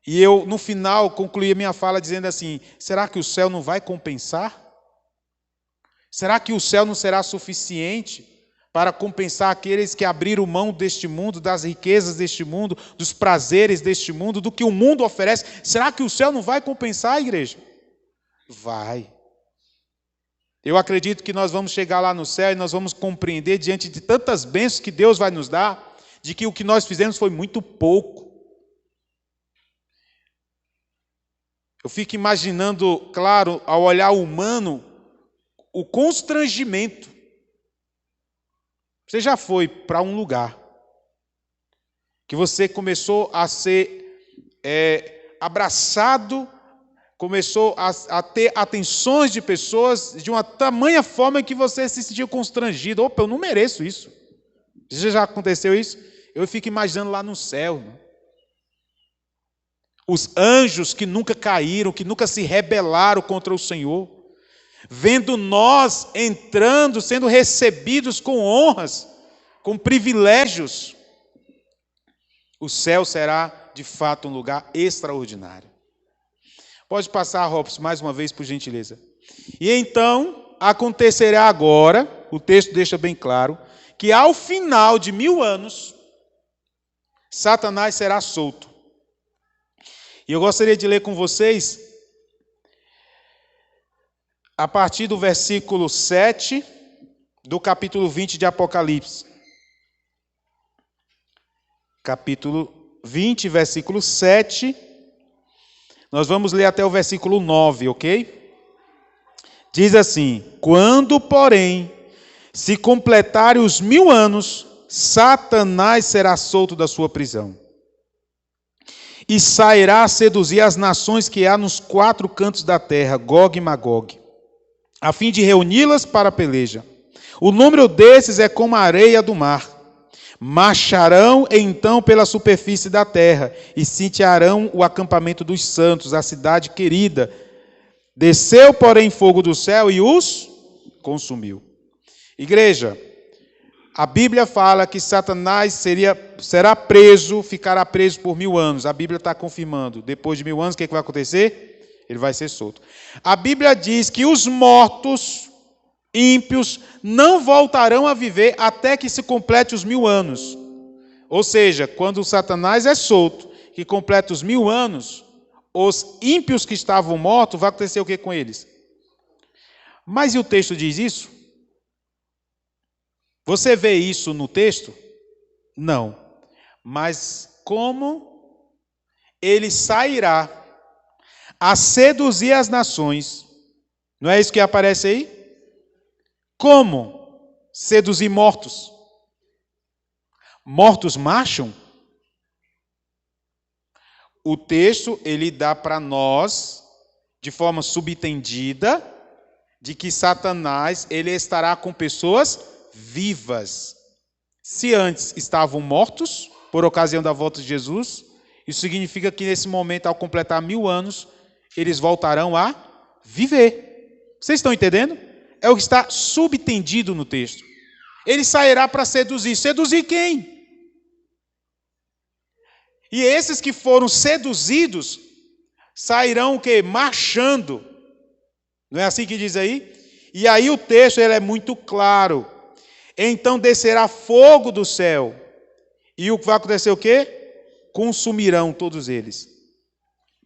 E eu, no final, concluí a minha fala dizendo assim: será que o céu não vai compensar? Será que o céu não será suficiente para compensar aqueles que abriram mão deste mundo, das riquezas deste mundo, dos prazeres deste mundo, do que o mundo oferece? Será que o céu não vai compensar, igreja? Vai. Eu acredito que nós vamos chegar lá no céu e nós vamos compreender, diante de tantas bênçãos que Deus vai nos dar, de que o que nós fizemos foi muito pouco. Eu fico imaginando, claro, ao olhar o humano, o constrangimento. Você já foi para um lugar que você começou a ser abraçado, começou a ter atenções de pessoas de uma tamanha forma que você se sentiu constrangido. Opa, eu não mereço isso. Já aconteceu isso? Eu fico imaginando lá no céu, né? Os anjos que nunca caíram, que nunca se rebelaram contra o Senhor, vendo nós entrando, sendo recebidos com honras, com privilégios. O céu será, de fato, um lugar extraordinário. Pode passar, Robson, mais uma vez, por gentileza. E então, acontecerá agora, o texto deixa bem claro, que ao final de 1000 anos, Satanás será solto. E eu gostaria de ler com vocês, a partir do versículo 7, do capítulo 20 de Apocalipse. Capítulo 20, versículo 7. Nós vamos ler até o versículo 9, ok? Diz assim: quando, porém, se completarem os 1000 anos, Satanás será solto da sua prisão e sairá a seduzir as nações que há nos 4 cantos da terra, Gog e Magog, a fim de reuni-las para a peleja. O número desses é como a areia do mar. Marcharão então pela superfície da terra e sitiarão o acampamento dos santos, a cidade querida. Desceu, porém, fogo do céu e os consumiu. Igreja, a Bíblia fala que Satanás será preso, ficará preso por 1000 anos. A Bíblia está confirmando. Depois de 1000 anos, o que vai acontecer? Ele vai ser solto. A Bíblia diz que os mortos, ímpios, não voltarão a viver até que se complete os 1000 anos. Ou seja, quando Satanás é solto, que completa os 1000 anos, os ímpios que estavam mortos, vai acontecer o que com eles? Mas e o texto diz isso? Você vê isso no texto? Não. Mas como ele sairá a seduzir as nações, não é isso que aparece aí? Como seduzir mortos? Mortos marcham? O texto, ele dá para nós, de forma subentendida, de que Satanás, ele estará com pessoas vivas. Se antes estavam mortos, por ocasião da volta de Jesus, isso significa que nesse momento, ao completar 1000 anos, eles voltarão a viver. Vocês estão entendendo? É o que está subentendido no texto. Ele sairá para seduzir. Seduzir quem? E esses que foram seduzidos sairão o quê? Marchando. Não é assim que diz aí? E aí o texto ele é muito claro. Então descerá fogo do céu. E o que vai acontecer o quê? Consumirão todos eles.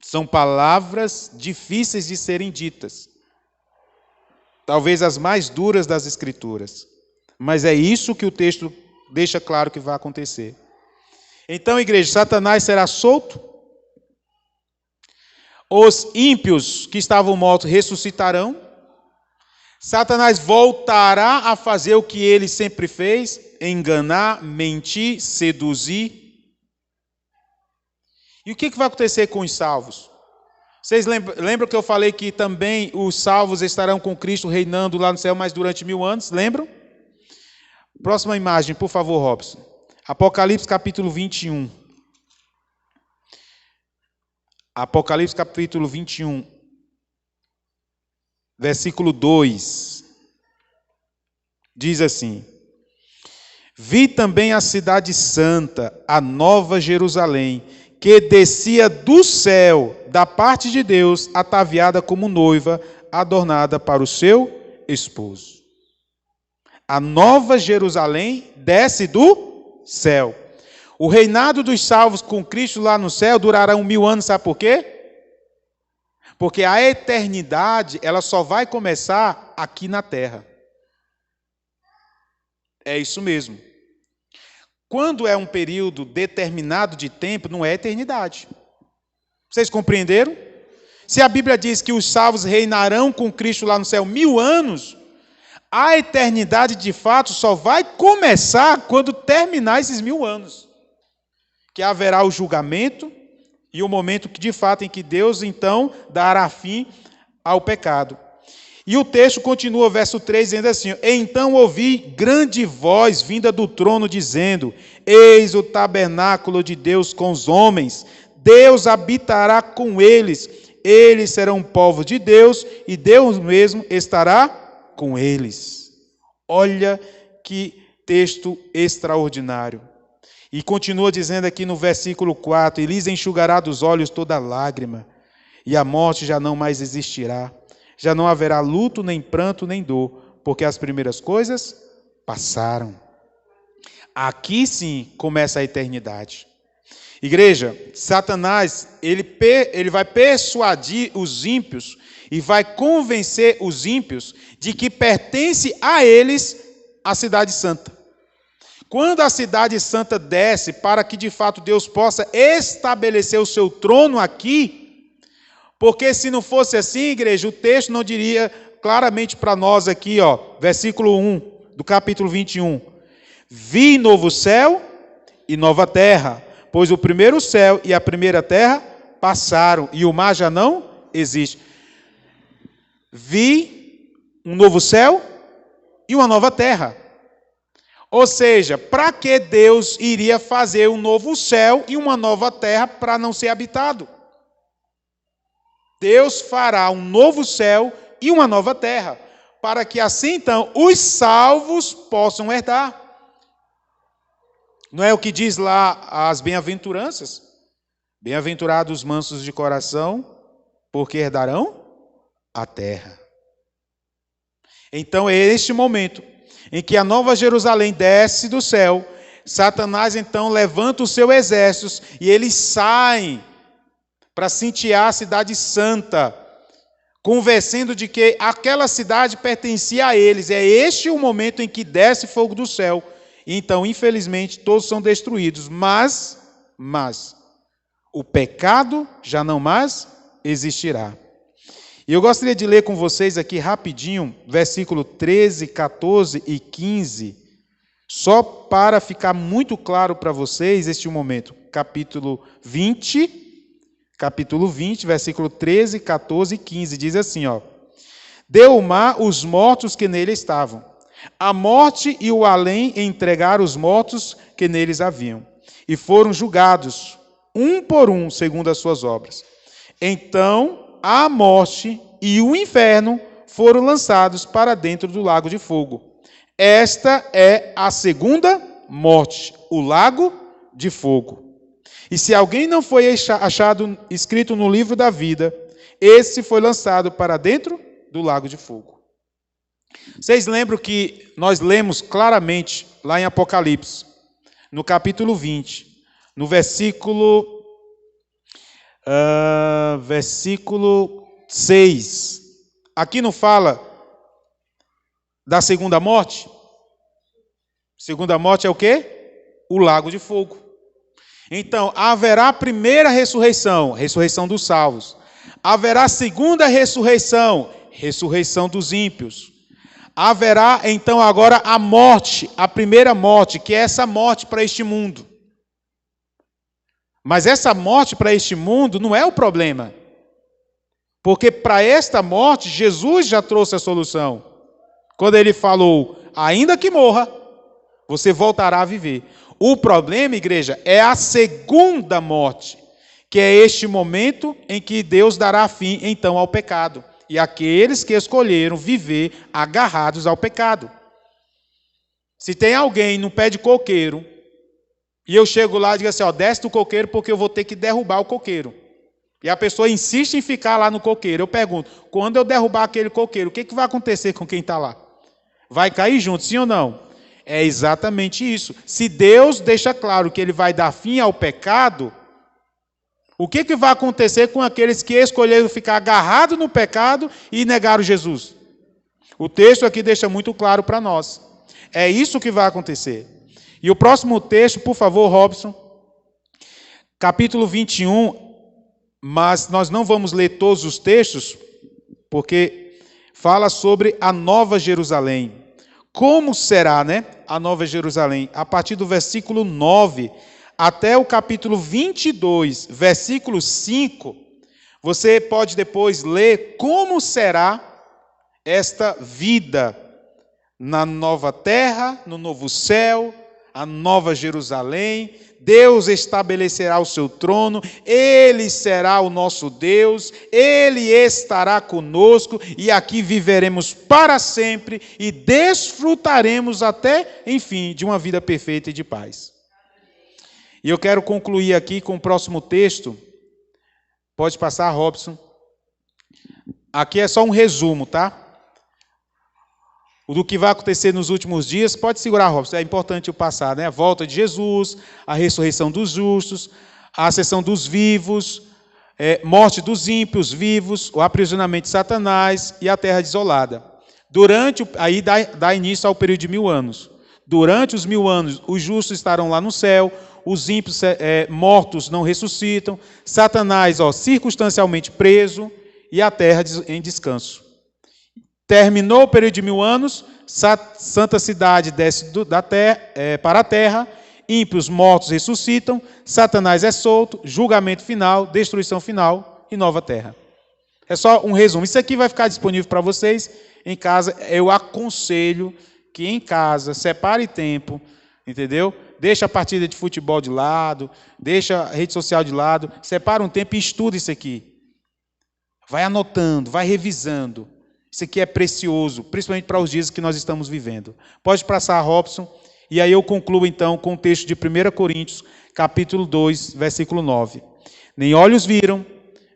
São palavras difíceis de serem ditas. Talvez as mais duras das Escrituras. Mas é isso que o texto deixa claro que vai acontecer. Então, igreja, Satanás será solto. Os ímpios que estavam mortos ressuscitarão. Satanás voltará a fazer o que ele sempre fez: enganar, mentir, seduzir. E o que vai acontecer com os salvos? Vocês lembram que eu falei que também os salvos estarão com Cristo reinando lá no céu, mas durante 1000 anos? Lembram? Próxima imagem, por favor, Robson. Apocalipse capítulo 21. Apocalipse capítulo 21, versículo 2, diz assim: vi também a cidade santa, a nova Jerusalém, que descia do céu, da parte de Deus, ataviada como noiva, adornada para o seu esposo. A nova Jerusalém desce do céu. O reinado dos salvos com Cristo lá no céu durará 1000 anos, sabe por quê? Porque a eternidade, ela só vai começar aqui na terra. É isso mesmo. Quando é um período determinado de tempo, não é eternidade. Vocês compreenderam? Se a Bíblia diz que os salvos reinarão com Cristo lá no céu 1000 anos, a eternidade de fato só vai começar quando terminar esses 1000 anos. Que haverá o julgamento e o momento que, de fato, em que Deus então dará fim ao pecado. E o texto continua, verso 3, dizendo assim: então ouvi grande voz vinda do trono, dizendo: eis o tabernáculo de Deus com os homens, Deus habitará com eles, eles serão povo de Deus, e Deus mesmo estará com eles. Olha que texto extraordinário. E continua dizendo aqui no versículo 4, e lhes enxugará dos olhos toda lágrima, e a morte já não mais existirá. Já não haverá luto, nem pranto, nem dor, porque as primeiras coisas passaram. Aqui sim começa a eternidade. Igreja, Satanás, ele vai persuadir os ímpios e vai convencer os ímpios de que pertence a eles a cidade santa. Quando a cidade santa desce para que de fato Deus possa estabelecer o seu trono aqui, porque se não fosse assim, igreja, o texto não diria claramente para nós aqui, versículo 1 do capítulo 21. Vi novo céu e nova terra, pois o primeiro céu e a primeira terra passaram, e o mar já não existe. Vi um novo céu e uma nova terra. Ou seja, para que Deus iria fazer um novo céu e uma nova terra para não ser habitado? Deus fará um novo céu e uma nova terra, para que assim então os salvos possam herdar. Não é o que diz lá as bem-aventuranças? Bem-aventurados os mansos de coração, porque herdarão a terra. Então é este momento em que a nova Jerusalém desce do céu, Satanás então levanta os seus exércitos e eles saem para cintear a cidade santa, convencendo de que aquela cidade pertencia a eles. É este o momento em que desce fogo do céu. Então, infelizmente, todos são destruídos. Mas, o pecado já não mais existirá. E eu gostaria de ler com vocês aqui rapidinho, versículo 13, 14 e 15, só para ficar muito claro para vocês este momento. Capítulo 20, versículo 13, 14 e 15, diz assim, deu o mar os mortos que nele estavam. A morte e o além entregaram os mortos que neles haviam, e foram julgados, um por um, segundo as suas obras. Então, a morte e o inferno foram lançados para dentro do lago de fogo. Esta é a segunda morte, o lago de fogo. E se alguém não foi achado escrito no livro da vida, esse foi lançado para dentro do lago de fogo. Vocês lembram que nós lemos claramente lá em Apocalipse, no capítulo 20, no versículo 6. Aqui não fala da segunda morte? Segunda morte é o quê? O lago de fogo. Então, haverá a primeira ressurreição, ressurreição dos salvos. Haverá a segunda ressurreição, ressurreição dos ímpios. Haverá, então, agora a morte, a primeira morte, que é essa morte para este mundo. Mas essa morte para este mundo não é o problema. Porque para esta morte, Jesus já trouxe a solução. Quando ele falou, ainda que morra, você voltará a viver. O problema, igreja, é a segunda morte, que é este momento em que Deus dará fim, então, ao pecado. E aqueles que escolheram viver agarrados ao pecado. Se tem alguém no pé de coqueiro, e eu chego lá e digo assim, ó, desce do coqueiro porque eu vou ter que derrubar o coqueiro. E a pessoa insiste em ficar lá no coqueiro. Eu pergunto, quando eu derrubar aquele coqueiro, o que vai acontecer com quem está lá? Vai cair junto, sim ou não? É exatamente isso. Se Deus deixa claro que Ele vai dar fim ao pecado, o que vai acontecer com aqueles que escolheram ficar agarrados no pecado e negaram Jesus? O texto aqui deixa muito claro para nós. É isso que vai acontecer. E o próximo texto, por favor, Robson, capítulo 21, mas nós não vamos ler todos os textos, porque fala sobre a Nova Jerusalém. Como será, né, a Nova Jerusalém? A partir do versículo 9 até o capítulo 22, versículo 5, você pode depois ler como será esta vida na nova terra, no novo céu, a Nova Jerusalém. Deus estabelecerá o seu trono, Ele será o nosso Deus, Ele estará conosco e aqui viveremos para sempre e desfrutaremos até, enfim, de uma vida perfeita e de paz. E eu quero concluir aqui com o próximo texto. Pode passar, Robson. Aqui é só um resumo, tá? Do que vai acontecer nos últimos dias. Pode segurar, Robson, é importante eu passar, né? A volta de Jesus, a ressurreição dos justos, a ascensão dos vivos, morte dos ímpios vivos, o aprisionamento de Satanás e a terra desolada. Aí dá início ao período de 1000 anos. Durante os 1000 anos, os justos estarão lá no céu, os ímpios mortos não ressuscitam, Satanás, circunstancialmente preso e a terra em descanso. Terminou o período de 1000 anos, Santa Cidade desce para a terra, ímpios mortos ressuscitam, Satanás é solto, julgamento final, destruição final e nova terra. É só um resumo. Isso aqui vai ficar disponível para vocês em casa. Eu aconselho que em casa separe tempo, entendeu? Deixa a partida de futebol de lado, deixa a rede social de lado, separa um tempo e estuda isso aqui. Vai anotando, vai revisando. Isso aqui é precioso, principalmente para os dias que nós estamos vivendo. Pode passar, Robson, e aí eu concluo então com o texto de 1 Coríntios, capítulo 2, versículo 9. Nem olhos viram,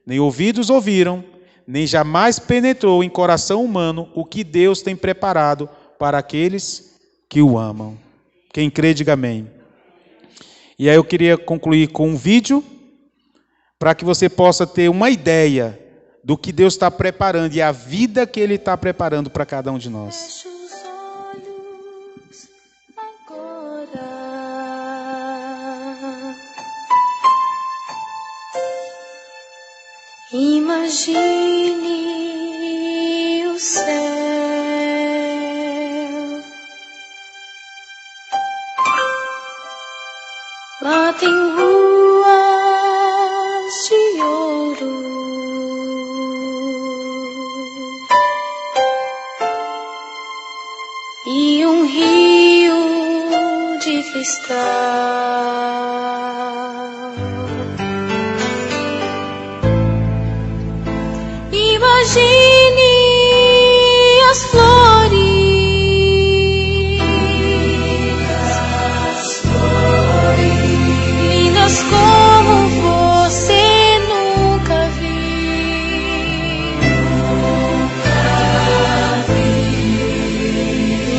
nem ouvidos ouviram, nem jamais penetrou em coração humano o que Deus tem preparado para aqueles que o amam. Quem crê, diga amém. E aí eu queria concluir com um vídeo, para que você possa ter uma ideia do que Deus está preparando e a vida que Ele está preparando para cada um de nós. Feche os olhos agora. Imagine o céu. Lá tem ruas de ouro. E um rio de cristal. Imagine as flores, lindas como você nunca viu.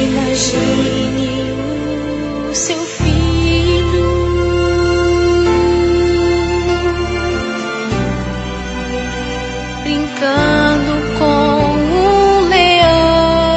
Imagine o seu filho brincando com um leão.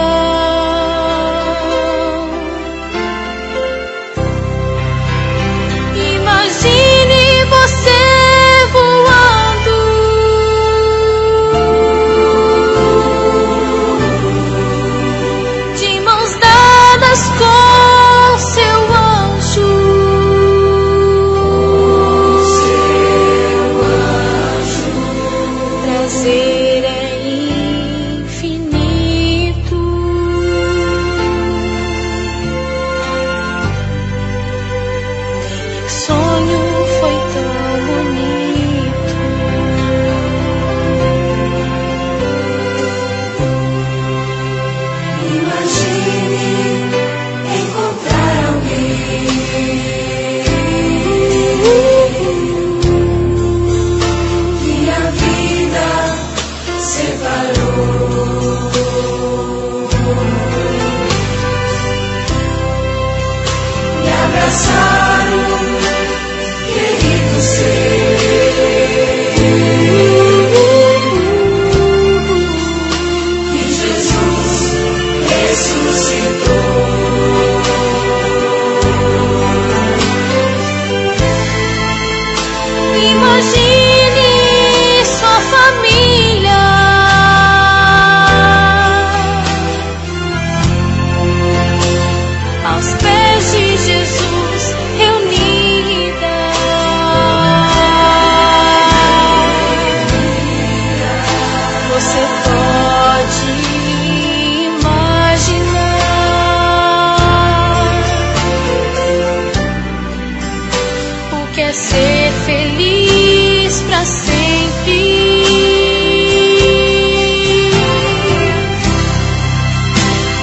quer ser feliz pra sempre.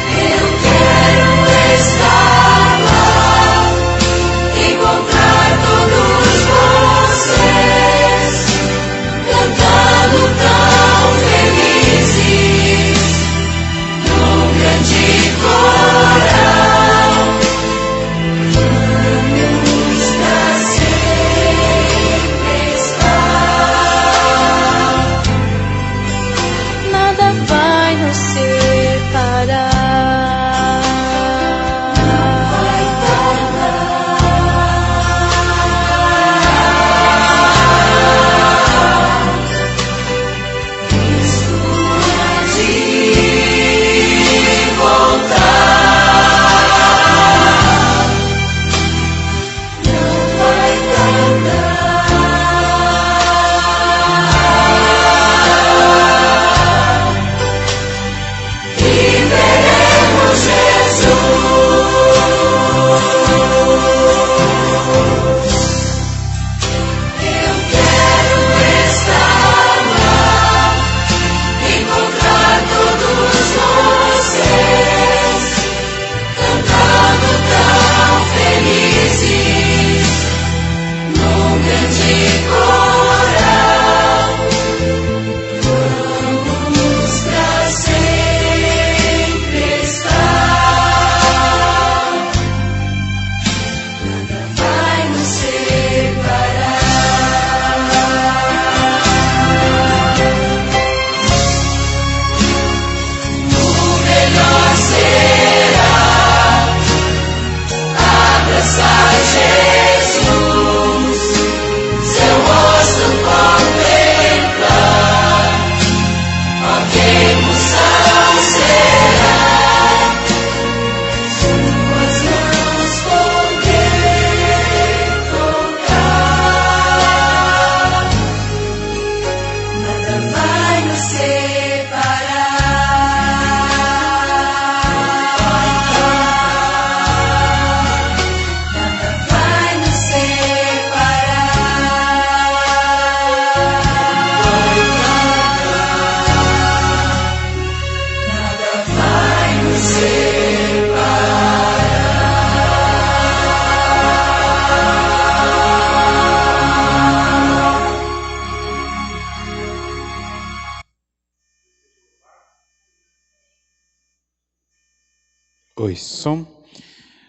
Eu quero estar lá, encontrar todos vocês, cantando tão felizes, num grande coral. Vamos pra sempre estar, nada vai nos separar. Vai tardar, isso há de voltar. Não vai tardar, e veremos Jesus. Eu quero estar lá, encontrar todos vocês, cantando tão felizes, num grande coral. Vamos pra sempre estar, nada vai nos separar. O melhor será abraçar Jesus, seu rosto contemplar. Ó, que emoção será suas mãos poder tocar. Nada vai nos separar. Nada vai nos Oi, som.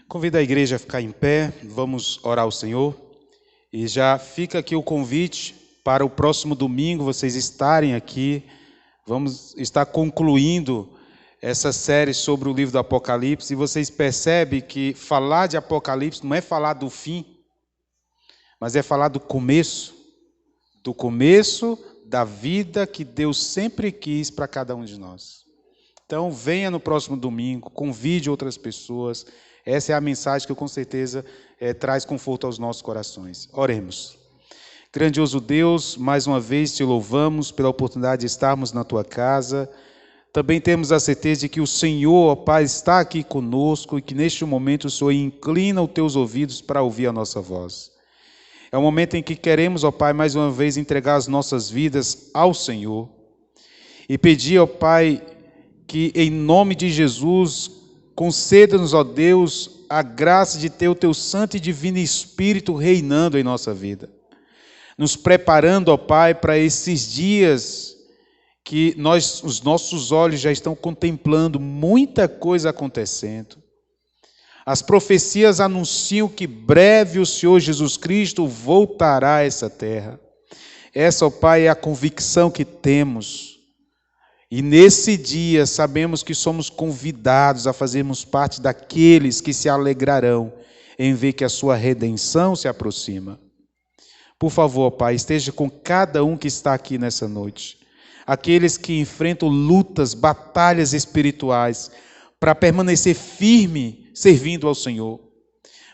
Convido a igreja a ficar em pé, vamos orar ao Senhor. E já fica aqui o convite para o próximo domingo vocês estarem aqui. Vamos estar concluindo essa série sobre o livro do Apocalipse. E vocês percebem que falar de Apocalipse não é falar do fim, mas é falar do começo da vida que Deus sempre quis para cada um de nós. Então, venha no próximo domingo, convide outras pessoas. Essa é a mensagem que, com certeza, traz conforto aos nossos corações. Oremos. Grandioso Deus, mais uma vez te louvamos pela oportunidade de estarmos na tua casa. Também temos a certeza de que o Senhor, ó Pai, está aqui conosco e que neste momento o Senhor inclina os teus ouvidos para ouvir a nossa voz. É um momento em que queremos, ó Pai, mais uma vez entregar as nossas vidas ao Senhor e pedir, ó Pai, que em nome de Jesus conceda-nos, ó Deus, a graça de ter o teu santo e divino Espírito reinando em nossa vida, nos preparando, ó Pai, para esses dias que os nossos olhos já estão contemplando muita coisa acontecendo. As profecias anunciam que breve o Senhor Jesus Cristo voltará a essa terra. Essa, ó Pai, é a convicção que temos. E nesse dia sabemos que somos convidados a fazermos parte daqueles que se alegrarão em ver que a sua redenção se aproxima. Por favor, Pai, esteja com cada um que está aqui nessa noite. Aqueles que enfrentam lutas, batalhas espirituais, para permanecer firme servindo ao Senhor.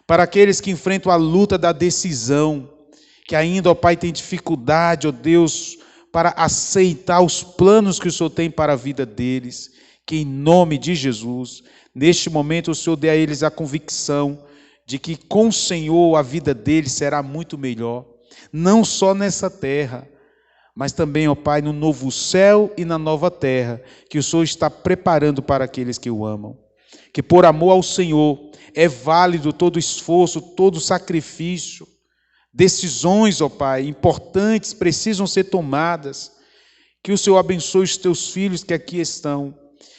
Para aqueles que enfrentam a luta da decisão, que ainda, ó Pai, tem dificuldade, ó Deus, para aceitar os planos que o Senhor tem para a vida deles, que em nome de Jesus, neste momento o Senhor dê a eles a convicção de que com o Senhor a vida deles será muito melhor, não só nessa terra, mas também, ó Pai, no novo céu e na nova terra, que o Senhor está preparando para aqueles que o amam. Que por amor ao Senhor é válido todo esforço, todo sacrifício. Decisões, ó Pai, importantes precisam ser tomadas. Que o Senhor abençoe os teus filhos que aqui estão,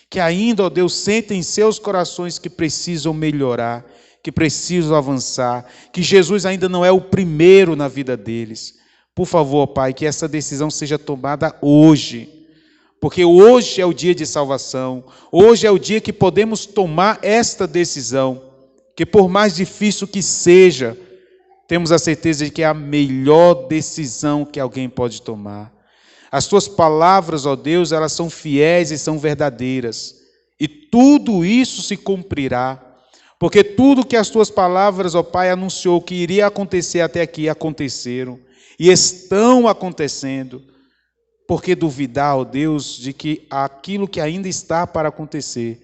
que ainda, ó Deus, sentem em seus corações que precisam melhorar, que precisam avançar, que Jesus ainda não é o primeiro na vida deles. Por favor, Pai, que essa decisão seja tomada hoje, porque hoje é o dia de salvação, hoje é o dia que podemos tomar esta decisão, que por mais difícil que seja, temos a certeza de que é a melhor decisão que alguém pode tomar. As tuas palavras, ó Deus, elas são fiéis e são verdadeiras, e tudo isso se cumprirá, porque tudo que as tuas palavras, ó Pai, anunciou que iria acontecer até aqui, aconteceram, e estão acontecendo. Por que duvidar, ó Deus, de que aquilo que ainda está para acontecer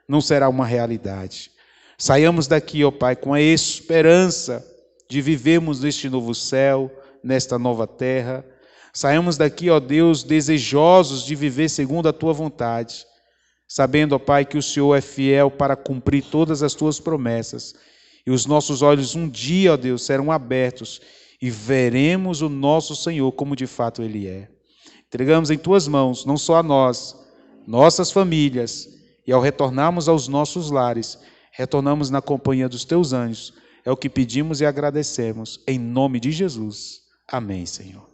não será uma realidade? Saiamos daqui, ó Pai, com a esperança de vivermos neste novo céu, nesta nova terra. Saiamos daqui, ó Deus, desejosos de viver segundo a Tua vontade, sabendo, ó Pai, que o Senhor é fiel para cumprir todas as Tuas promessas. E os nossos olhos um dia, ó Deus, serão abertos e veremos o nosso Senhor como de fato Ele é. Entregamos em Tuas mãos, não só a nós, nossas famílias, e ao retornarmos aos nossos lares, retornamos na companhia dos Teus anjos. É o que pedimos e agradecemos, em nome de Jesus. Amém, Senhor.